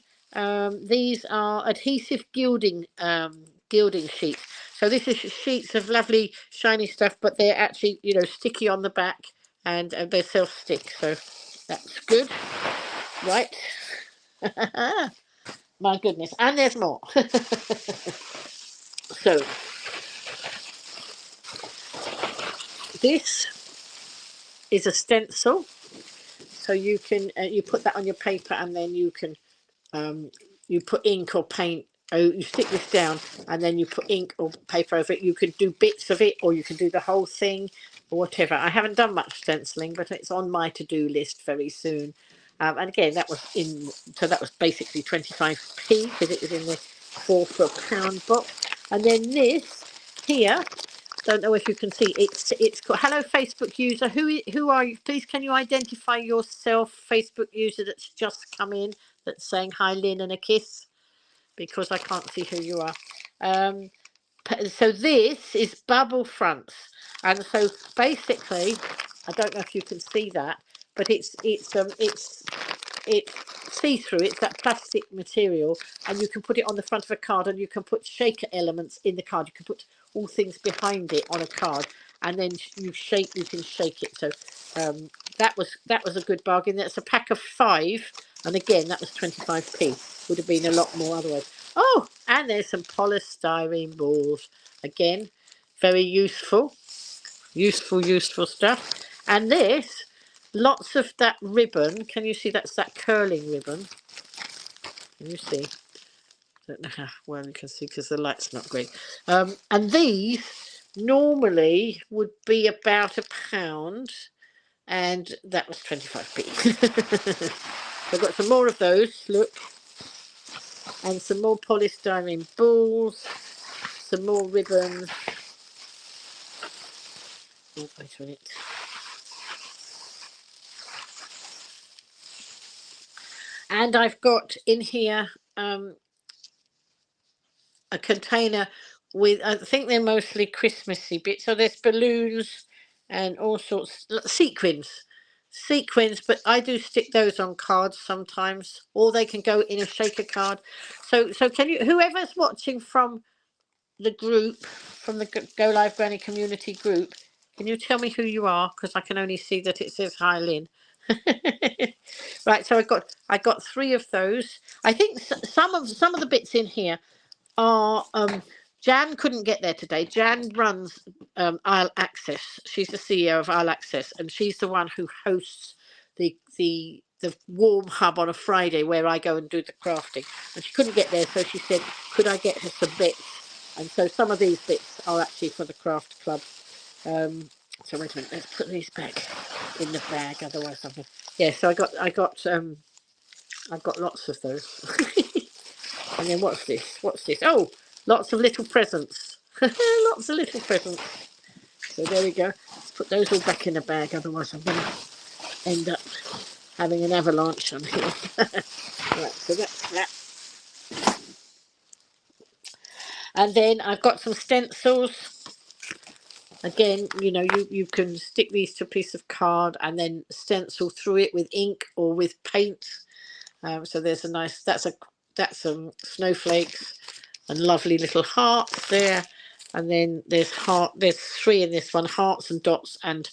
Speaker 1: These are adhesive gilding sheets. So this is sheets of lovely shiny stuff, but they're actually, sticky on the back, and they self-stick. So that's good. Right. My goodness. And there's more. So this is a stencil, so you can you put that on your paper, and then you can you put ink or paint. You stick this down, and then you put ink or paper over it. You could do bits of it, or you can do the whole thing, or whatever. I haven't done much stenciling, but it's on my to-do list very soon. And again, that was basically 25p because it was in the 4 for £1 box. And then this here. Don't know if you can see. It's called Hello Facebook user. Who are you? Please, can you identify yourself, Facebook user that's just come in, that's saying hi, Lynn, and a kiss, because I can't see who you are. So this is bubble fronts, and so basically, I don't know if you can see that, but it's see-through. It's that plastic material, and you can put it on the front of a card, and you can put shaker elements in the card. You can put all things behind it on a card, and then you can shake it. So that was a good bargain. That's a pack of 5, and again that was 25p. Would have been a lot more otherwise. Oh, and there's some polystyrene balls. Again, very useful stuff. And this, lots of that ribbon. Can you see that's that curling ribbon? Can you see? Don't know how well you can see because the light's not great. And these normally would be about £1, and that was 25p. So I've got some more of those, look, and some more polystyrene balls, some more ribbons. Oh, wait a minute. And I've got in here a container with, I think they're mostly Christmassy bits. So there's balloons and all sorts, sequins, but I do stick those on cards sometimes, or they can go in a shaker card. So can you, whoever's watching from the group, from the Go Live Granny community group, can you tell me who you are? Because I can only see that it says hi, Lynn. Right, so I got 3 of those. I think some of the bits in here are Jan couldn't get there today. Jan runs Isle Access. She's the CEO of Isle Access, and she's the one who hosts the warm hub on a Friday where I go and do the crafting. And she couldn't get there, so she said, could I get her some bits? And so some of these bits are actually for the craft club. So wait a minute, let's put these back in the bag, otherwise I'm... Yeah, so I've got lots of those. And then what's this? Oh, lots of little presents. Lots of little presents. So there we go. Let's put those all back in the bag, otherwise I'm going to end up having an avalanche on here. Right, so that's that. And then I've got some stencils. Again, you know, you can stick these to a piece of card and then stencil through it with ink or with paint. So there's a nice, that's some snowflakes and lovely little hearts there. And then there's 3 in this one, hearts and dots and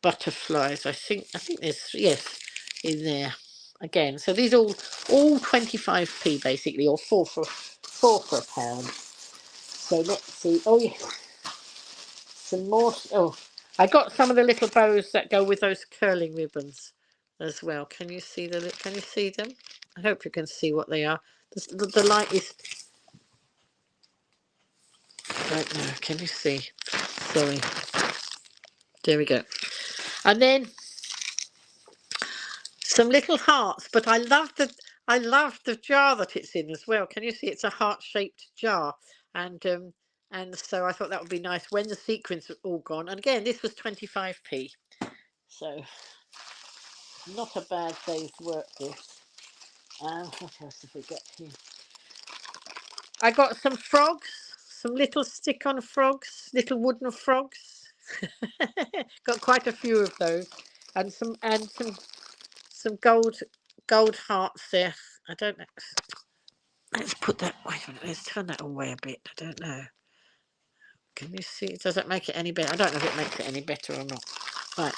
Speaker 1: butterflies. I think there's, yes, in there again. So these all 25p basically, or 4 for a pound. So let's see. Oh yeah, some more. Oh, I got some of the little bows that go with those curling ribbons as well. Can you see them? I hope you can see what they are. The light is... Right now, can you see? Sorry. There we go. And then some little hearts, but I love the jar that it's in as well. Can you see? It's a heart-shaped jar, and so I thought that would be nice when the sequins are all gone. And again, this was 25p, so not a bad day's work. This. What else have we got here? I got some frogs, some little stick-on frogs, little wooden frogs. Got quite a few of those, and some gold hearts there. I don't know. Let's put that. Wait a minute. Let's turn that away a bit. I don't know. Can you see? Does it make it any better? I don't know if it makes it any better or not. Right.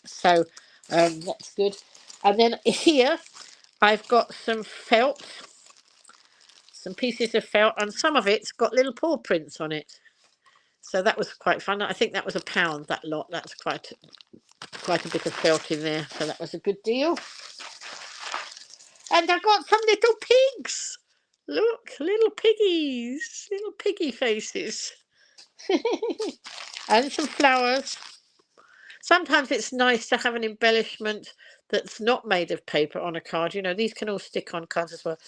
Speaker 1: So that's good. And then here I've got some felt. Some pieces of felt, and some of it's got little paw prints on it. So that was quite fun. I think that was £1, that lot. That's quite a bit of felt in there. So that was a good deal. And I got some little pigs. Look, little piggies, little piggy faces. And some flowers. Sometimes it's nice to have an embellishment that's not made of paper on a card. You know, these can all stick on cards as well.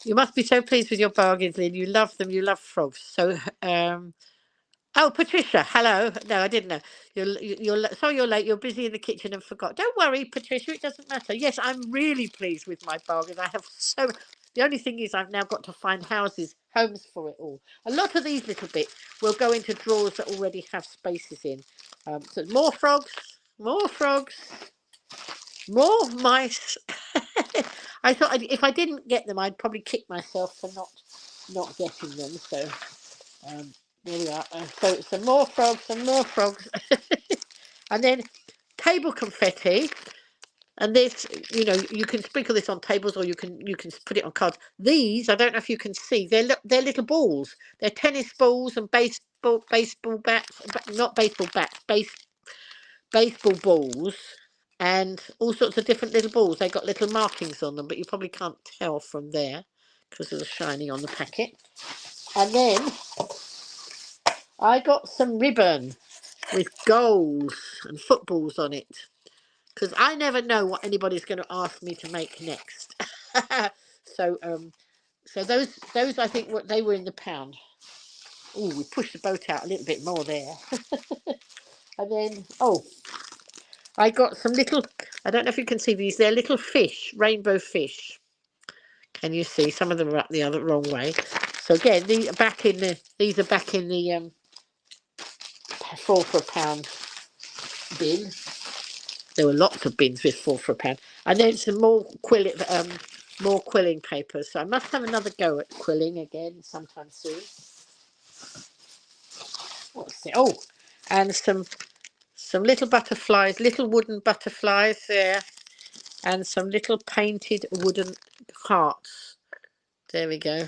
Speaker 1: You must be so pleased with your bargains, Lynn. You love them. You love frogs. So, oh, Patricia, hello. No, I didn't know. You're sorry you're late. You're busy in the kitchen and forgot. Don't worry, Patricia. It doesn't matter. Yes, I'm really pleased with my bargain. I have so... The only thing is I've now got to find homes for it all. A lot of these little bits will go into drawers that already have spaces in. So more frogs, more mice. I thought if I didn't get them, I'd probably kick myself for not getting them. So there we are. So some more frogs, and then table confetti. And this, you know, you can sprinkle this on tables, or you can put it on cards. These, I don't know if you can see, they're little balls. They're tennis balls and baseball bats, not baseball bats, baseball balls, and all sorts of different little balls. They got little markings on them, but you probably can't tell from there because of the shiny on the packet. And then I got some ribbon with goals and footballs on it, because I never know what anybody's going to ask me to make next. So those I think they were in the pound. Oh, we pushed the boat out a little bit more there. And then I got some little, I don't know if you can see these, they're little fish, rainbow fish. Can you see? Some of them are up the other wrong way. So again, these are back in the 4 for £1 bin. There were lots of bins with 4 for £1, and then some more quilling papers. So I must have another go at quilling again sometime soon. What's it? Oh, and some little butterflies, little wooden butterflies there, and some little painted wooden hearts. There we go.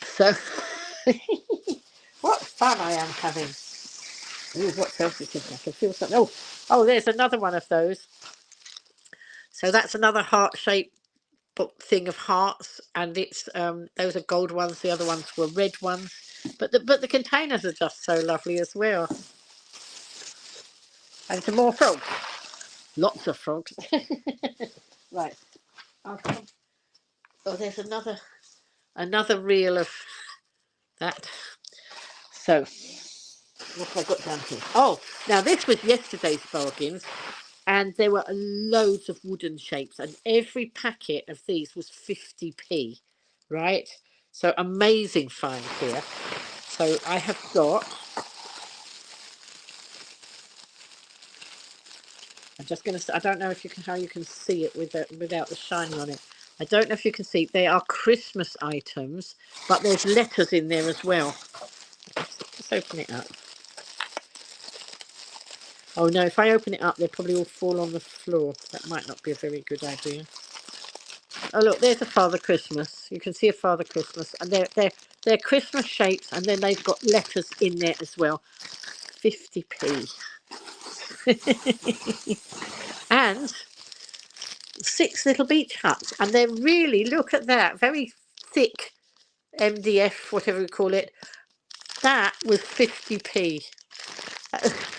Speaker 1: So, what fun I am having. Ooh, what else is in there? I can feel something. Oh, there's another one of those. So that's another heart-shaped thing of hearts, and it's those are gold ones. The other ones were red ones, but the containers are just so lovely as well. And some more frogs. Lots of frogs. Right. Oh, there's another reel of that. So what have I got down here? Oh, now this was yesterday's bargains, and there were loads of wooden shapes, and every packet of these was 50p, right? So amazing find here. So I have got, I'm just going to, I don't know if you can, how you can see it without the shiny on it. I don't know if you can see, they are Christmas items, but there's letters in there as well. Let's open it up. Oh no, if I open it up, they'll probably all fall on the floor. That might not be a very good idea. Oh look, there's a Father Christmas. You can see a Father Christmas, and they're Christmas shapes, and then they've got letters in there as well. 50p. And 6 little beach huts, and they're really, look at that, very thick MDF, whatever we call it. That was 50p.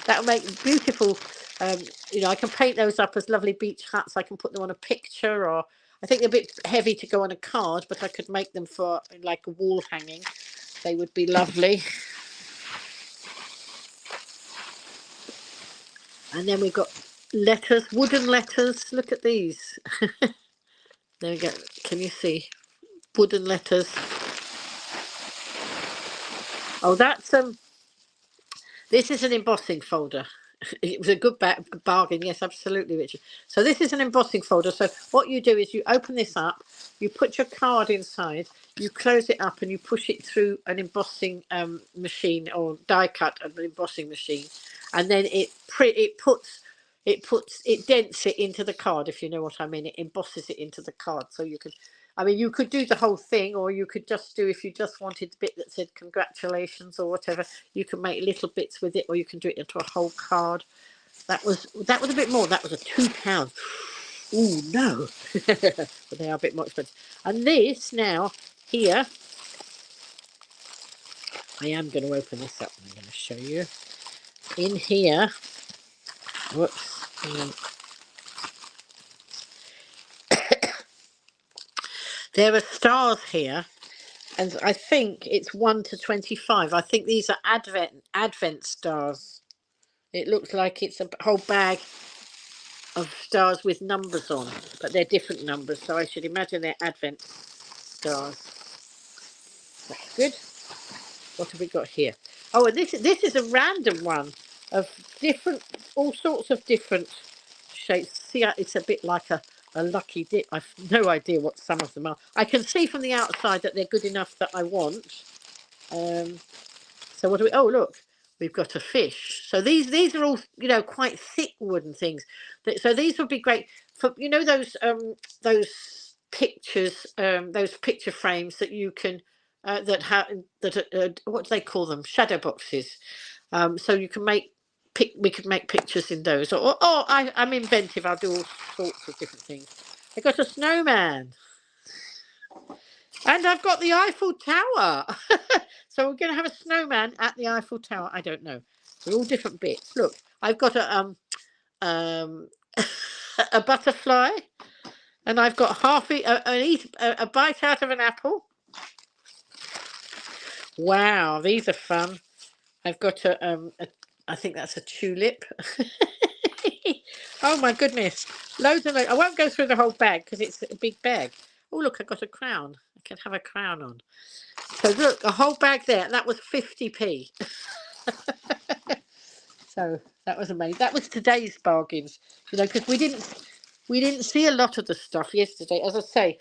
Speaker 1: That'll make beautiful, I can paint those up as lovely beach huts. I can put them on a picture, or I think they're a bit heavy to go on a card, but I could make them for like a wall hanging. They would be lovely. And then we've got letters, wooden letters. Look at these. There we go. Can you see? Wooden letters. Oh, that's this is an embossing folder. It was a good bargain, yes, absolutely, Richard. So this is an embossing folder. So what you do is you open this up, you put your card inside, you close it up, and you push it through an embossing machine, or die cut an embossing machine, and then it dents it into the card, if you know what I mean. It embosses it into the card, so you can. I mean, you could do the whole thing, or you could just do, if you just wanted the bit that said congratulations or whatever, you can make little bits with it, or you can do it into a whole card. That was a bit more. That was a £2. Oh no, but they are a bit more expensive. And this now here, I am going to open this up. I'm going to show you in here. Whoops. There are stars here, and I think it's 1 to 25. I think these are Advent stars. It looks like it's a whole bag of stars with numbers on, but they're different numbers, so I should imagine they're Advent stars. That's good. What have we got here? Oh, and this is a random one of all sorts of different shapes. See, it's a bit like a lucky dip. I've no idea what some of them are. I can see from the outside that they're good enough that I want. So what do we? Oh, look, we've got a fish. So these are all quite thick wooden things. So these would be great for those pictures, those picture frames that you can what do they call them? Shadow boxes. So you can we could make pictures in those. Or I'm inventive. I'll do all sorts of different things. I got a snowman. And I've got the Eiffel Tower. So we're going to have a snowman at the Eiffel Tower. I don't know. They're all different bits. Look, I've got a butterfly, and I've got a bite out of an apple. Wow, these are fun. I've got I think that's a tulip. Oh my goodness, loads and loads. I won't go through the whole bag because it's a big bag. Oh look, I got a crown. I can have a crown on. So look, a whole bag there. That was 50p. So that was amazing. That was today's bargains, because we didn't see a lot of the stuff yesterday. As I say,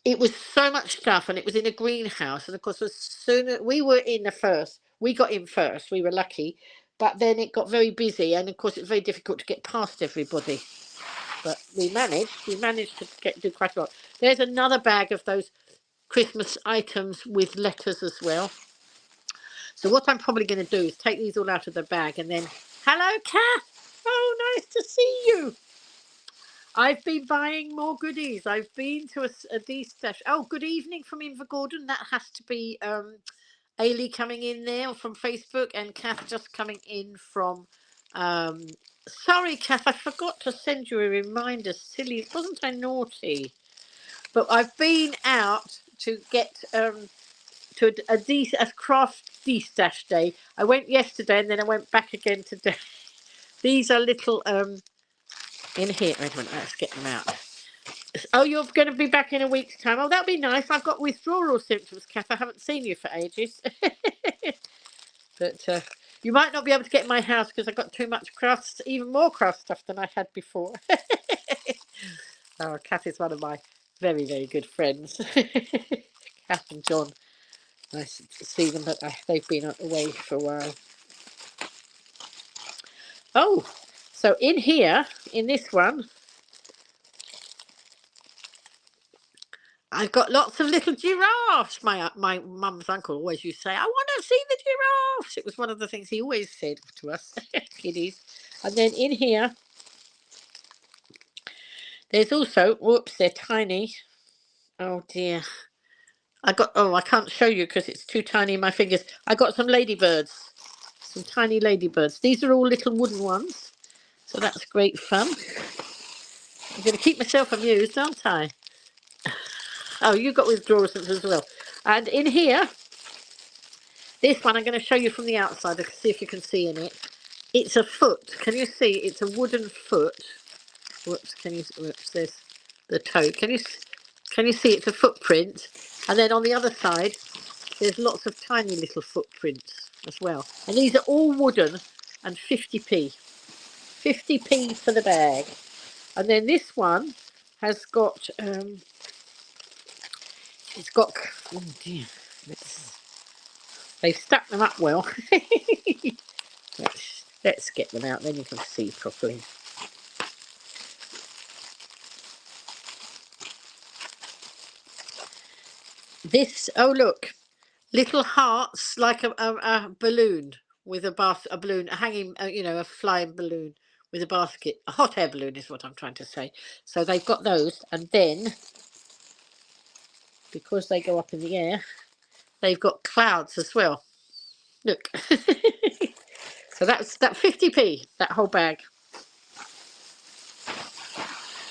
Speaker 1: it was so much stuff, and it was in a greenhouse. And of course, as soon as we were in we got in first. We were lucky, but then it got very busy, and of course, it's very difficult to get past everybody. But we managed. We managed to do quite a lot. There's another bag of those Christmas items with letters as well. So what I'm probably going to do is take these all out of the bag and then, hello, Kath. Oh, nice to see you. I've been buying more goodies. I've been to a destash. Oh, good evening from Invergordon. That has to be Ailey coming in there from Facebook, and Kath just coming in from. Sorry, Kath, I forgot to send you a reminder. Silly, wasn't I naughty? But I've been out to get to a craft destash day. I went yesterday and then I went back again today. These are little in here. Wait a minute, let's get them out. Oh, you're going to be back in a week's time. Oh, that'll be nice. I've got withdrawal symptoms, Kath. I haven't seen you for ages. But you might not be able to get in my house because I've got too much crafts, even more craft stuff than I had before. Oh, Kath is one of my very, very good friends. Kath and John. Nice to see them, but they've been away for a while. Oh, so in here, in this one, I've got lots of little giraffes. My mum's uncle always used to say, I want to see the giraffes. It was one of the things he always said to us kiddies. And then in here, there's also, whoops, they're tiny. Oh dear. I can't show you because it's too tiny in my fingers. I got some ladybirds, some tiny ladybirds. These are all little wooden ones. So that's great fun. I'm going to keep myself amused, aren't I? Oh, you got withdrawals as well. And in here, this one I'm going to show you from the outside. I can see if you can see in it. It's a foot. Can you see? It's a wooden foot. Whoops! Whoops! There's the toe. Can you see? It's a footprint. And then on the other side, there's lots of tiny little footprints as well. And these are all wooden and 50p. 50p for the bag. And then this one has got it's got, oh dear, they've stuck them up well. let's get them out, then you can see properly. This, oh look, little hearts like a balloon with a balloon, a hanging, a flying balloon with a basket. A hot air balloon is what I'm trying to say. So they've got those, and then, because they go up in the air, they've got clouds as well. Look. So that's that 50p, that whole bag.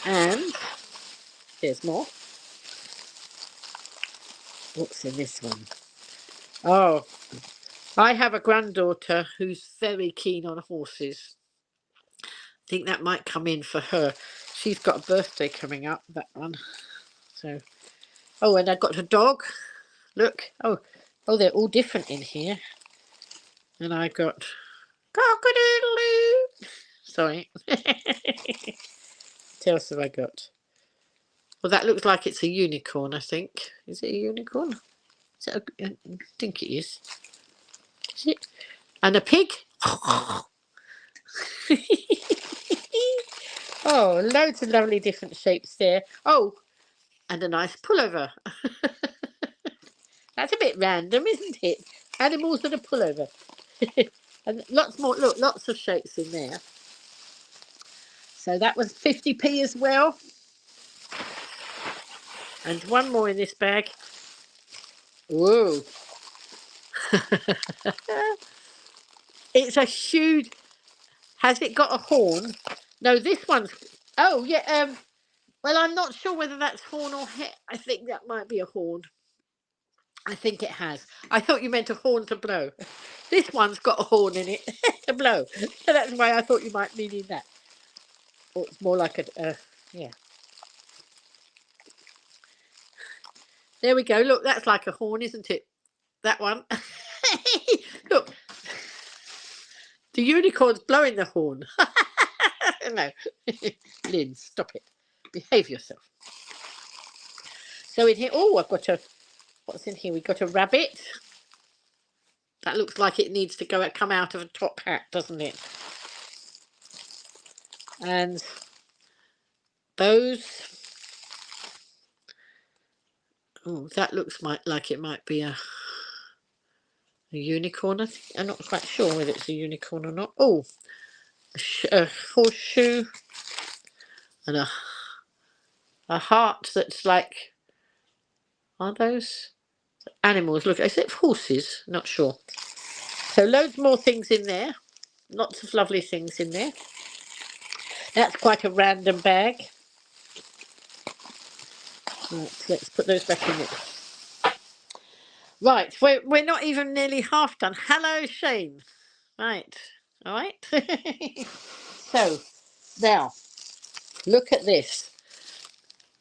Speaker 1: And there's more. What's in this one? Oh, I have a granddaughter who's very keen on horses. I think that might come in for her. She's got a birthday coming up, that one. So, oh, and I got a dog. Look, oh, they're all different in here. And I got cock-a-doodle-doo. Sorry. What else have I got? Well, that looks like it's a unicorn, I think. Is it a unicorn? I think it is. Is it? And a pig? Oh, loads of lovely different shapes there. Oh, and a nice pullover. That's a bit random, isn't it? Animals and a pullover. And lots more, look, lots of shapes in there. So that was 50p as well. And one more in this bag. Whoa. It's a huge, has it got a horn? No, this one's, oh yeah, well, I'm not sure whether that's horn or head. I think that might be a horn. I think it has. I thought you meant a horn to blow. This one's got a horn in it to blow. So that's why I thought you might mean that. Or it's more like a, yeah. There we go. Look, that's like a horn, isn't it? That one. Look, the unicorn's blowing the horn. No. Lynn, stop it. Behave yourself. So in here, oh, I've got a, what's in here? We've got a rabbit. That looks like it needs to come out of a top hat, doesn't it? And those, oh, that looks like it might be a unicorn. I'm not quite sure whether it's a unicorn or not. Oh, a horseshoe and a heart that's like, are those animals? Look, is it horses? Not sure. So loads more things in there. Lots of lovely things in there. That's quite a random bag. Right, let's put those back in there. Right, we're not even nearly half done. Hello, Shane. Right, all right. So now look at this.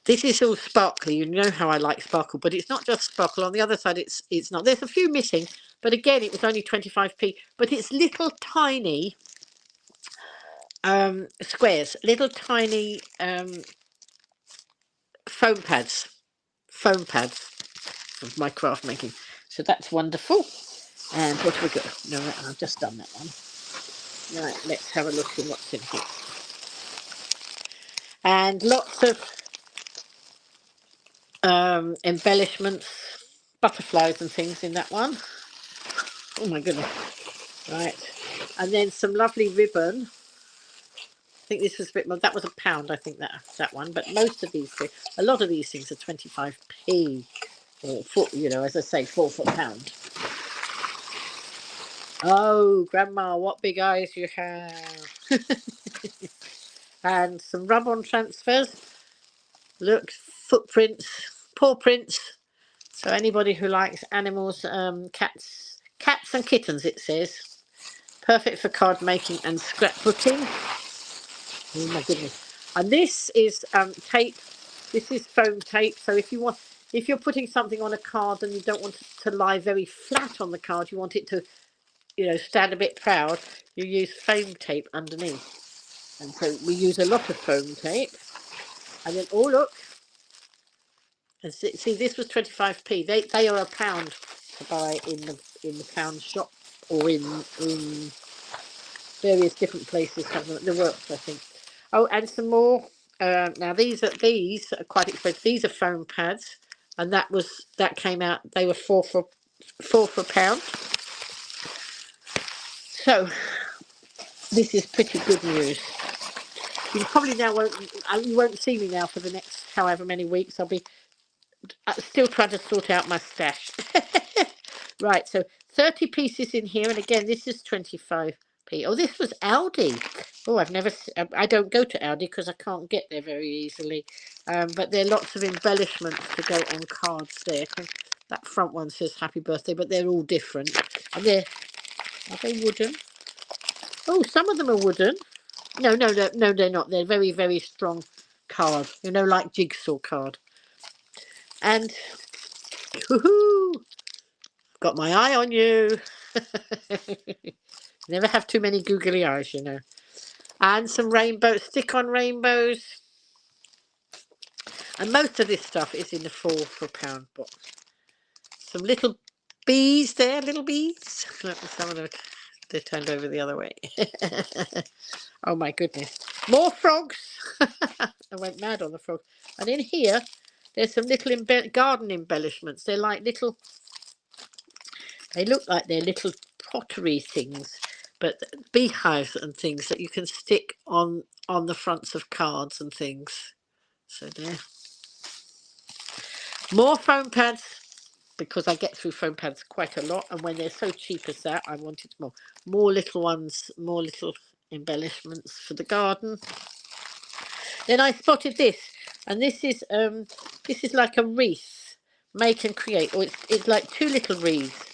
Speaker 1: This is all sparkly. You know how I like sparkle, but it's not just sparkle. On the other side, it's not. There's a few missing, but again, it was only 25p. But it's little tiny squares, little tiny foam pads of my craft making. So that's wonderful. And what have we got? No, I've just done that one. Right, let's have a look at what's in here. And lots of embellishments, butterflies and things in that one. Oh my goodness. Right. And then some lovely ribbon. I think this was a bit more, that was £1, I think, that one. But most of these things, a lot of these things are 25p. Or four, you know, as I say, 4 for £1. Oh, Grandma, what big eyes you have. And some rub-on transfers. Look, footprints, paw prints. So anybody who likes animals, cats and kittens, it says. Perfect for card making and scrapbooking. Oh my goodness. And this is tape. This is foam tape. So if you're putting something on a card and you don't want it to lie very flat on the card, you want it to, you know, stand a bit proud, you use foam tape underneath. And so we use a lot of foam tape. And then, oh look, and see this was 25p. They are £1 to buy in the pound shop or in various different places. The works, I think. Oh, and some more. Now these are quite expensive. These are foam pads, and that came out. They were four for £1. So this is pretty good news. You probably now won't see me now for the next however many weeks. I'll be still trying to sort out my stash. Right, so 30 pieces in here, and again this is 25p. Oh, this was Aldi. Oh, I don't go to Aldi because I can't get there very easily. But there are lots of embellishments to go on cards there. That front one says happy birthday, but they're all different. And are they wooden? Oh, some of them are wooden. No, they're not. They're very, very strong card. You know, like jigsaw card. And woohoo! Got my eye on you. Never have too many googly eyes, you know. And some rainbows, stick-on rainbows. And most of this stuff is in the 4 for £1 box. Some little bees there, little bees. Some of them, they're turned over the other way. Oh my goodness. More frogs. I went mad on the frogs. And in here, there's some little garden embellishments. They're like little, they look like they're little pottery things, but beehives and things that you can stick on the fronts of cards and things. So there. More foam pads, because I get through foam pads quite a lot, and when they're so cheap as that, I wanted more little ones, more little embellishments for the garden. Then I spotted this, and this is like a wreath, make and create, or it's like 2 little wreaths,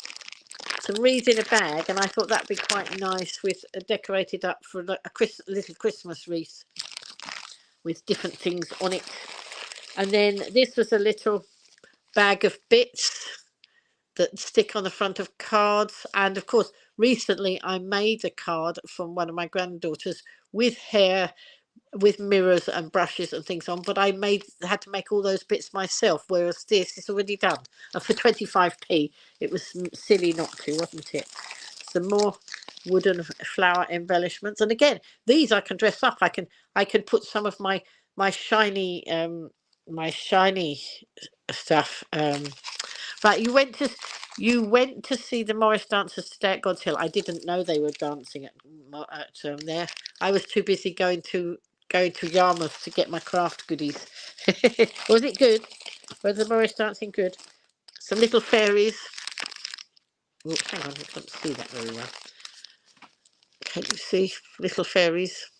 Speaker 1: some wreaths in a bag, and I thought that'd be quite nice with decorated up for a little Christmas wreath with different things on it. And then this was a little bag of bits that stick on the front of cards. And of course, recently I made a card from one of my granddaughters with hair, with mirrors and brushes and things on, but I had to make all those bits myself, whereas this is already done. And for 25p, it was silly not to, wasn't it? Some more wooden flower embellishments, and again, these I can dress up. I can put some of my shiny stuff. Right, you went to see the Morris dancers today at God's Hill. I didn't know they were dancing at there. I was too busy going to Yarmouth to get my craft goodies. Was it good? Was the Morris dancing good? Some little fairies. Oh, hang on, I can't see that very well. Can you see little fairies?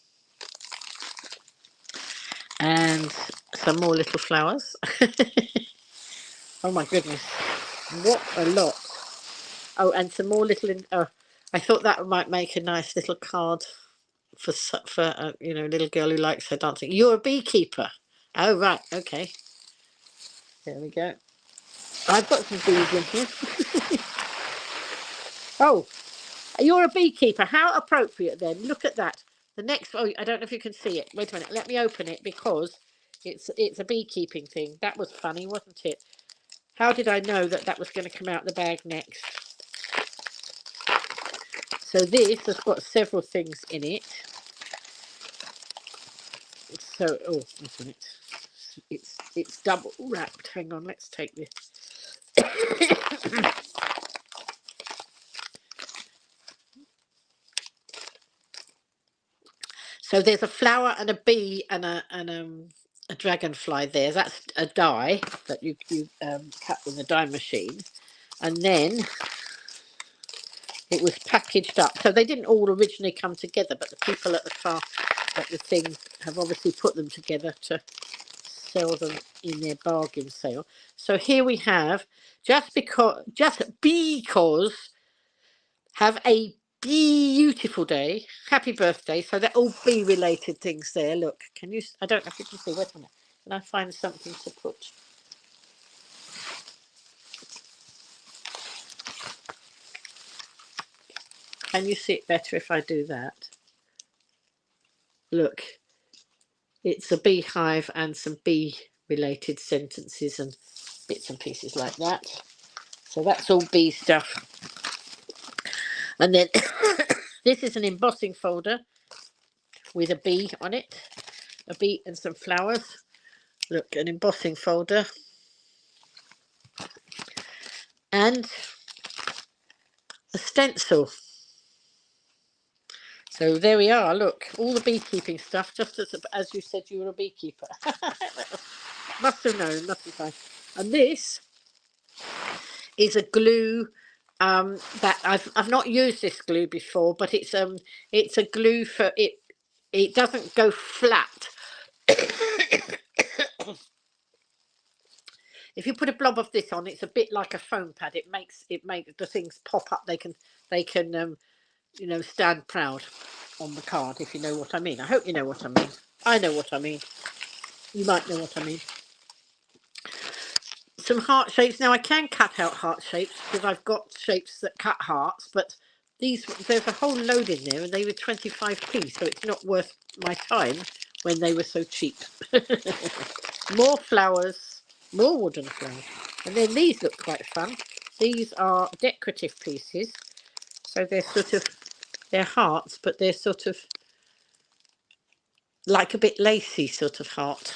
Speaker 1: And some more little flowers. Oh my goodness, what a lot. Oh, and some more little. I thought that might make a nice little card for you know, a little girl who likes her dancing. You're a beekeeper. Oh right, okay. There we go. I've got some bees in here. Oh, you're a beekeeper. How appropriate then. Look at that. The next, oh, I don't know if you can see it. Wait a minute. Let me open it because it's a beekeeping thing. That was funny, wasn't it? How did I know that was going to come out the bag next? So this has got several things in it. So, oh, wait a minute. It's double wrapped. Hang on, let's take this. So there's a flower and a bee and a dragonfly there. That's a die that you cut with a die machine, and then it was packaged up. So they didn't all originally come together, but the people at the thing have obviously put them together to sell them in their bargain sale. So here we have, just because have a beautiful day. Happy birthday. So they're all bee related things there. Look, can you, I don't know if you can see. Wait a minute. Can I find something to put? Can you see it better if I do that? Look, it's a beehive and some bee related sentences and bits and pieces like that. So that's all bee stuff. And then this is an embossing folder with a bee on it, a bee and some flowers. Look, an embossing folder. And a stencil. So there we are. Look, all the beekeeping stuff, just as you said you were a beekeeper. Must have known, must have known. And this is a glue that I've not used this glue before, but it's a glue for it. It doesn't go flat. If you put a blob of this on, it's a bit like a foam pad. It makes the things pop up. They can you know, stand proud on the card, if you know what I mean. I hope you know what I mean. I know what I mean. You might know what I mean. Some heart shapes. Now I can cut out heart shapes because I've got shapes that cut hearts, but there's a whole load in there and they were 25p, so it's not worth my time when they were so cheap. More flowers, more wooden flowers. And then these look quite fun. These are decorative pieces. So they're hearts, but they're sort of like a bit lacy sort of heart.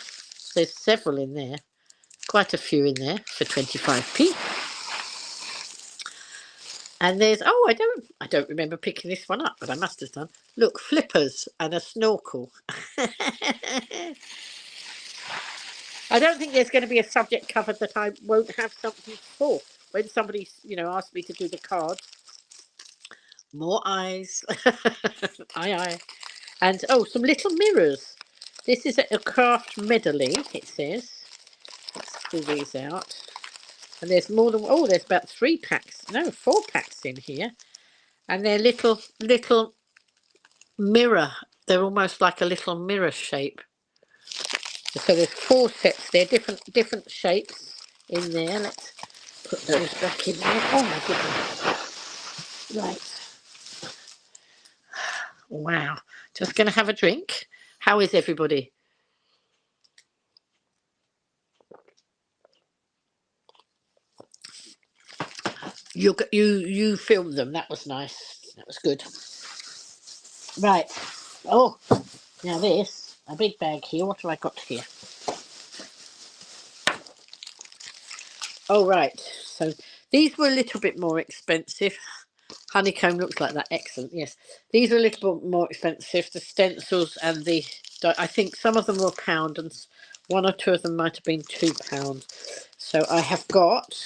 Speaker 1: There's several in there, quite a few in there for 25p. And there's, oh, I don't remember picking this one up, but I must have done. Look, flippers and a snorkel. I don't think there's going to be a subject cover that I won't have something for. When somebody, you know, asked me to do the cards. More eyes. Aye. And, oh, some little mirrors. This is a craft medley, it says. Let's pull these out. And there's more than, oh, there's about 4 packs in here. And they're little mirror. They're almost like a little mirror shape. So there's 4 sets there, different shapes. in there. Let's put those back in there. Oh my goodness. Right. Wow. Just going to have a drink. How is everybody? You filmed them. That was nice. That was good. Right. Oh, now this, a big bag here. What have I got here? Oh, right. So these were a little bit more expensive. Honeycomb looks like that. Excellent. Yes. These are a little bit more expensive. The stencils and the, I think some of them were £1 and one or two of them might have been £2. So I have got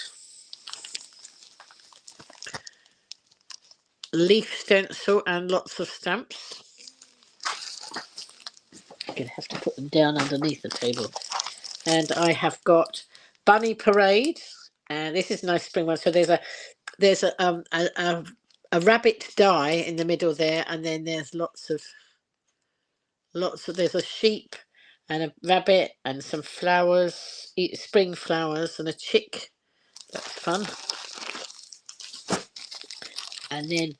Speaker 1: leaf stencil and lots of stamps. I'm going to have to put them down underneath the table. And I have got Bunny Parade. And this is a nice spring one. So there's a rabbit die in the middle there, and then there's lots of there's a sheep and a rabbit and some flowers, spring flowers, and a chick. That's fun. And then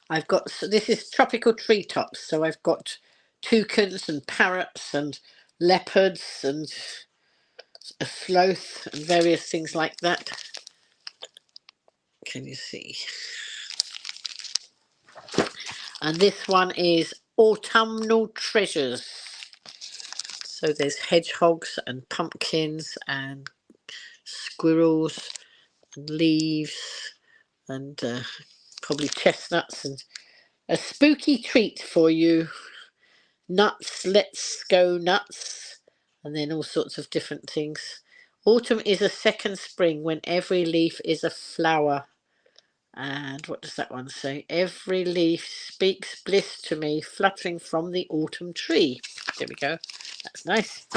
Speaker 1: I've got, so this is tropical treetops, so I've got toucans and parrots and leopards and a sloth and various things like that. Can you see? And this one is autumnal treasures. So there's hedgehogs and pumpkins and squirrels and leaves and probably chestnuts and a spooky treat for you. Nuts, let's go nuts, and then all sorts of different things. Autumn is a second spring when every leaf is a flower. And what does that one say? Every leaf speaks bliss to me, fluttering from the autumn tree. There we go. That's nice.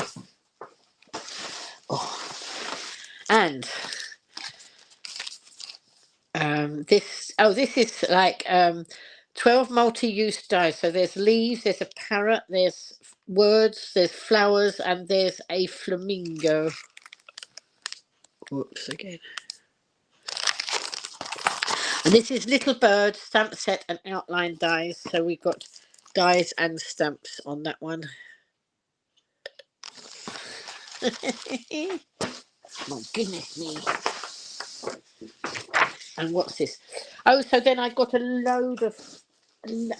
Speaker 1: Oh. And this is like 12 multi-use dies. So there's leaves, there's a parrot, there's words, there's flowers, and there's a flamingo. Whoops, again. And this is Little Bird, stamp set and outline dies. So we've got dies and stamps on that one. My goodness me. And what's this? Oh, so then I got an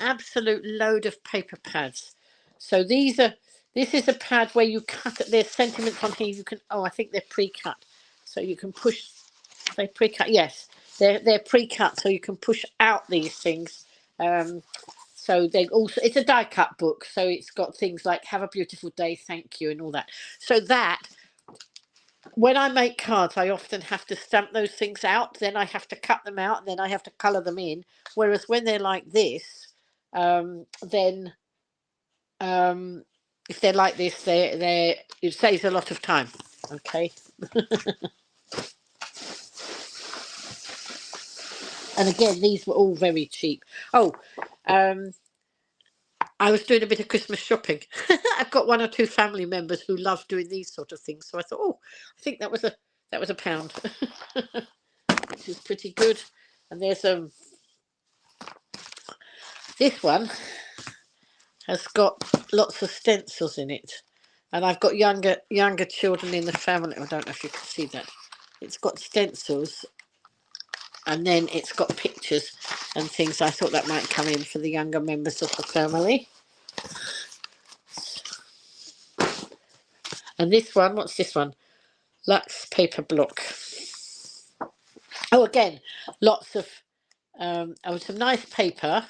Speaker 1: absolute load of paper pads. So this is a pad where you cut it. There's sentiments on here. You can, I think they're pre-cut. So you can push, they pre-cut, yes. They're pre-cut, so you can push out these things. So they also, it's a die cut book. So it's got things like have a beautiful day, thank you, and all that. So that, when I make cards, I often have to stamp those things out. Then I have to cut them out, and then I have to colour them in. Whereas when they're like this, then if they're like this, it saves a lot of time. Okay. And again, these were all very cheap. Oh, I was doing a bit of Christmas shopping. I've got one or two family members who love doing these sort of things. So I thought, I think that was a £1, which is pretty good. And there's this one has got lots of stencils in it, and I've got younger children in the family. I don't know if you can see that. It's got stencils, and then it's got pictures and things. I thought that might come in for the younger members of the family. And this one, what's this one? Lux paper block. Oh, again, lots of some nice paper,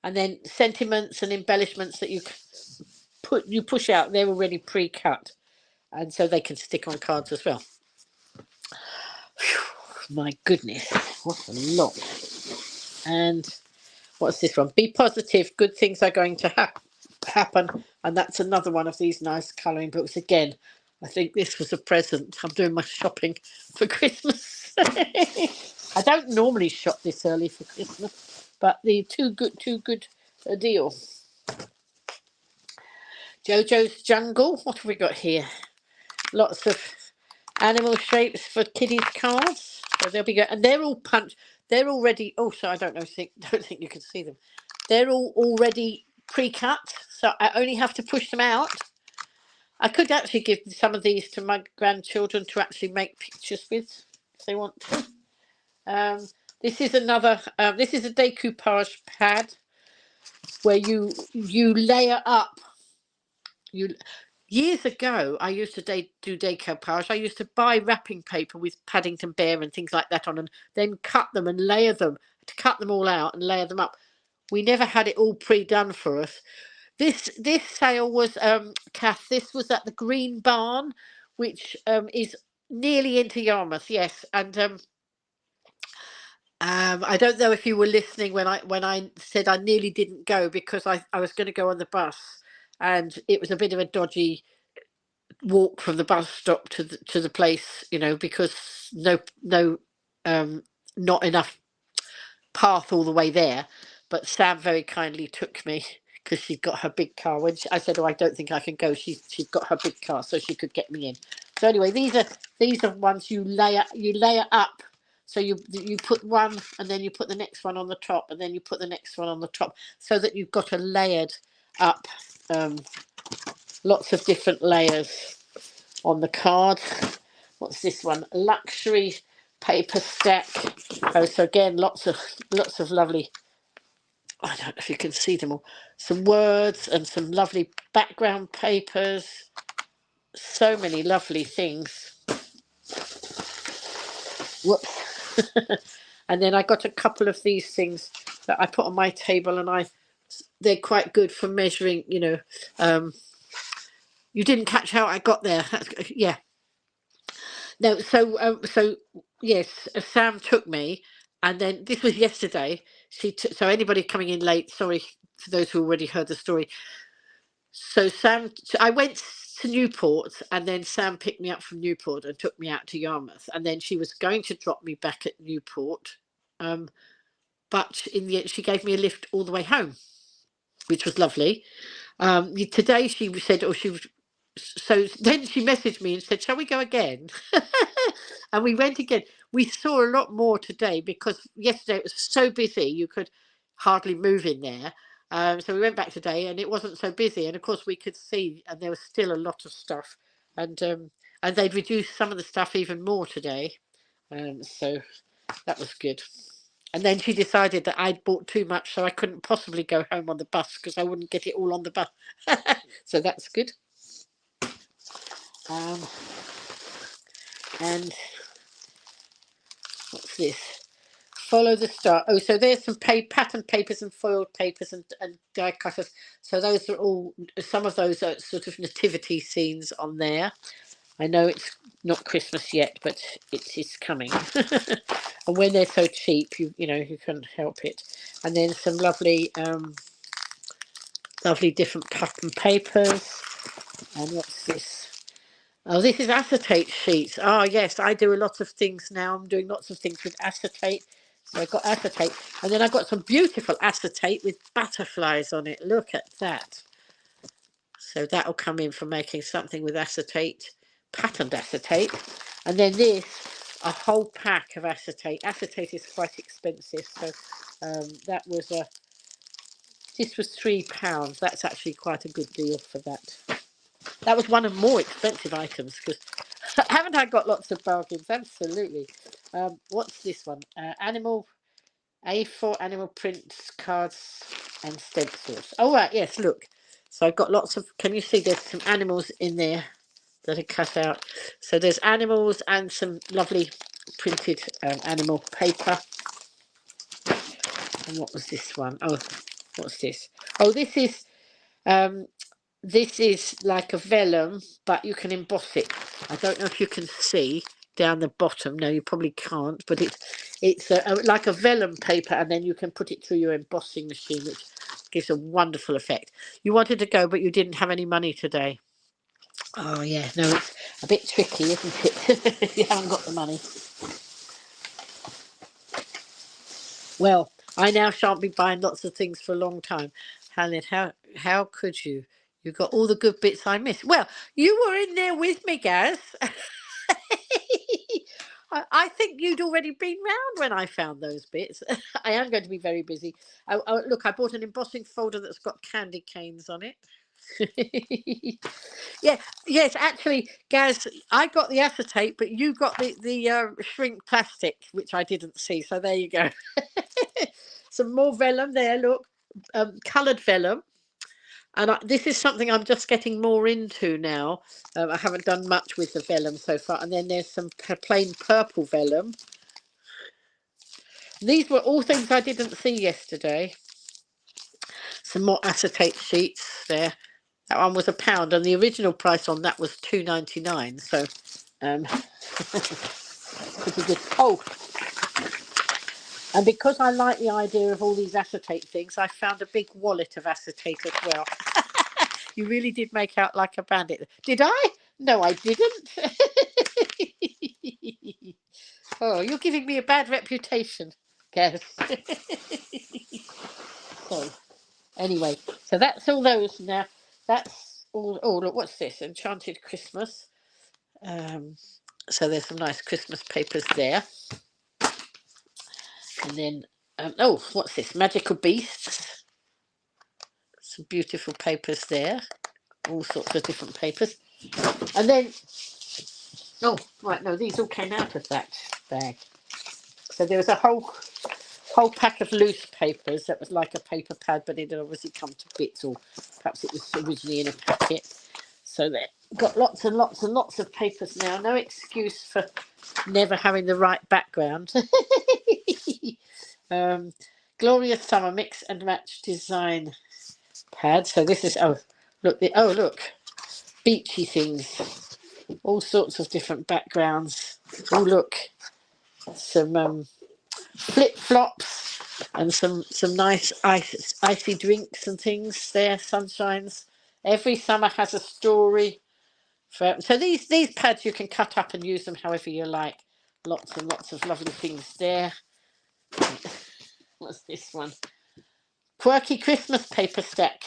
Speaker 1: and then sentiments and embellishments that you push out. They're already pre-cut, and so they can stick on cards as well. Whew, my goodness, what a lot. And what's this one? Be positive, good things are going to happen. And that's another one of these nice colouring books. Again, I think this was a present. I'm doing my shopping for Christmas. I don't normally shop this early for Christmas, but the too good a deal. Jojo's Jungle. What have we got here? Lots of animal shapes for kiddies cards. So they'll be good, and they're all punched. They're already. Oh, so I don't know. Don't think you can see them. They're all already pre-cut, so I only have to push them out. I could actually give some of these to my grandchildren to actually make pictures with, if they want to. This is another. This is a decoupage pad where you layer up. You Years ago, I used to do decoupage. I used to buy wrapping paper with Paddington Bear and things like that on, and then cut them and layer them, to cut them all out and layer them up. We never had it all pre-done for us. This sale was, Kath, this was at the Green Barn, which is nearly into Yarmouth, yes. And I don't know if you were listening when I said I nearly didn't go because I was going to go on the bus, and it was a bit of a dodgy walk from the bus stop to the place, because no not enough path all the way there. But Sam very kindly took me because she'd got her big car. I said, "Oh, I don't think I can go," she'd got her big car, so she could get me in. So anyway, these are ones you layer up. So you put one, and then you put the next one on the top, and then you put the next one on the top, so that you've got a layered up, lots of different layers on the card. What's this one? Luxury paper stack. Oh, so again, lots of lovely. I don't know if you can see them all. Some words and some lovely background papers. So many lovely things. Whoops. And then I got a couple of these things that I put on my table, and they're quite good for measuring. You didn't catch how I got there. Yeah. No. So yes, Sam took me, and then this was yesterday. So anybody coming in late, sorry for those who already heard the story. So I went to Newport, and then Sam picked me up from Newport and took me out to Yarmouth, and then she was going to drop me back at Newport, but in the end she gave me a lift all the way home, which was lovely. Today she said, or she was, so then she messaged me and said, "Shall we go again?" And we went again. We saw a lot more today because yesterday it was so busy you could hardly move in there. So we went back today, and it wasn't so busy. And of course we could see, and there was still a lot of stuff, and they'd reduced some of the stuff even more today. So that was good. And then she decided that I'd bought too much, so I couldn't possibly go home on the bus because I wouldn't get it all on the bus. So that's good. And what's this? Follow the star. Oh, so there's some pattern papers and foiled papers and die cutters. So those are all, some of those are sort of nativity scenes on there. I know it's not Christmas yet, but it is coming. And when they're so cheap, you can't help it. And then some lovely different pattern papers. And what's this? Oh, this is acetate sheets. Oh, yes, I do a lot of things now. I'm doing lots of things with acetate. So I've got acetate. And then I've got some beautiful acetate with butterflies on it. Look at that. So that'll come in for making something with acetate, patterned acetate. And then this, a whole pack of acetate. Acetate is quite expensive. So this was £3. That's actually quite a good deal for that. That was one of more expensive items because haven't I got lots of bargains? Absolutely. What's this one? Animal A4 animal prints, cards, and stencils. Oh right, yes. Look, so I've got lots of. Can you see? There's some animals in there that are cut out. So there's animals and some lovely printed animal paper. And what was this one? Oh, what's this? Oh, this is. This is like a vellum, but you can emboss it. I don't know if you can see down the bottom. No, you probably can't, but it's like a vellum paper, and then you can put it through your embossing machine, which gives a wonderful effect. You wanted to go, but you didn't have any money today. Oh, yeah. No, it's a bit tricky, isn't it? If you haven't got the money. Well, I now shan't be buying lots of things for a long time. Helen, how could you? You got all the good bits I missed. Well, you were in there with me, Gaz. I think you'd already been round when I found those bits. I am going to be very busy. Look, I bought an embossing folder that's got candy canes on it. Yeah, yes, actually, Gaz, I got the acetate, but you got the shrink plastic, which I didn't see. So there you go. Some more vellum there. Look, coloured vellum. And this is something I'm just getting more into now. I haven't done much with the vellum so far. And then there's some plain purple vellum. These were all things I didn't see yesterday. Some more acetate sheets there. That one was £1, and the original price on that was £2.99. So, pretty good. Oh, and because I like the idea of all these acetate things, I found a big wallet of acetate as well. You really did make out like a bandit. Did I? No, I didn't. Oh, you're giving me a bad reputation, Gaz. So, anyway, so that's all those now. That's all. Oh, look, what's this? Enchanted Christmas. So there's some nice Christmas papers there. And then, oh, what's this? Magical Beasts. Some beautiful papers there. All sorts of different papers. And then, oh, right, no, these all came out of that bag. So there was a whole pack of loose papers that was like a paper pad, but it had obviously come to bits, or perhaps it was originally in a packet. So they got lots and lots and lots of papers now. No excuse for never having the right background. Glorious Summer Mix and Match Design Pad. So this is, oh look, beachy things, all sorts of different backgrounds. Oh look, some flip flops and some nice icy drinks and things there. Sunshines. Every summer has a story. So these pads you can cut up and use them however you like. Lots and lots of lovely things there. What's this one? Quirky Christmas paper stack.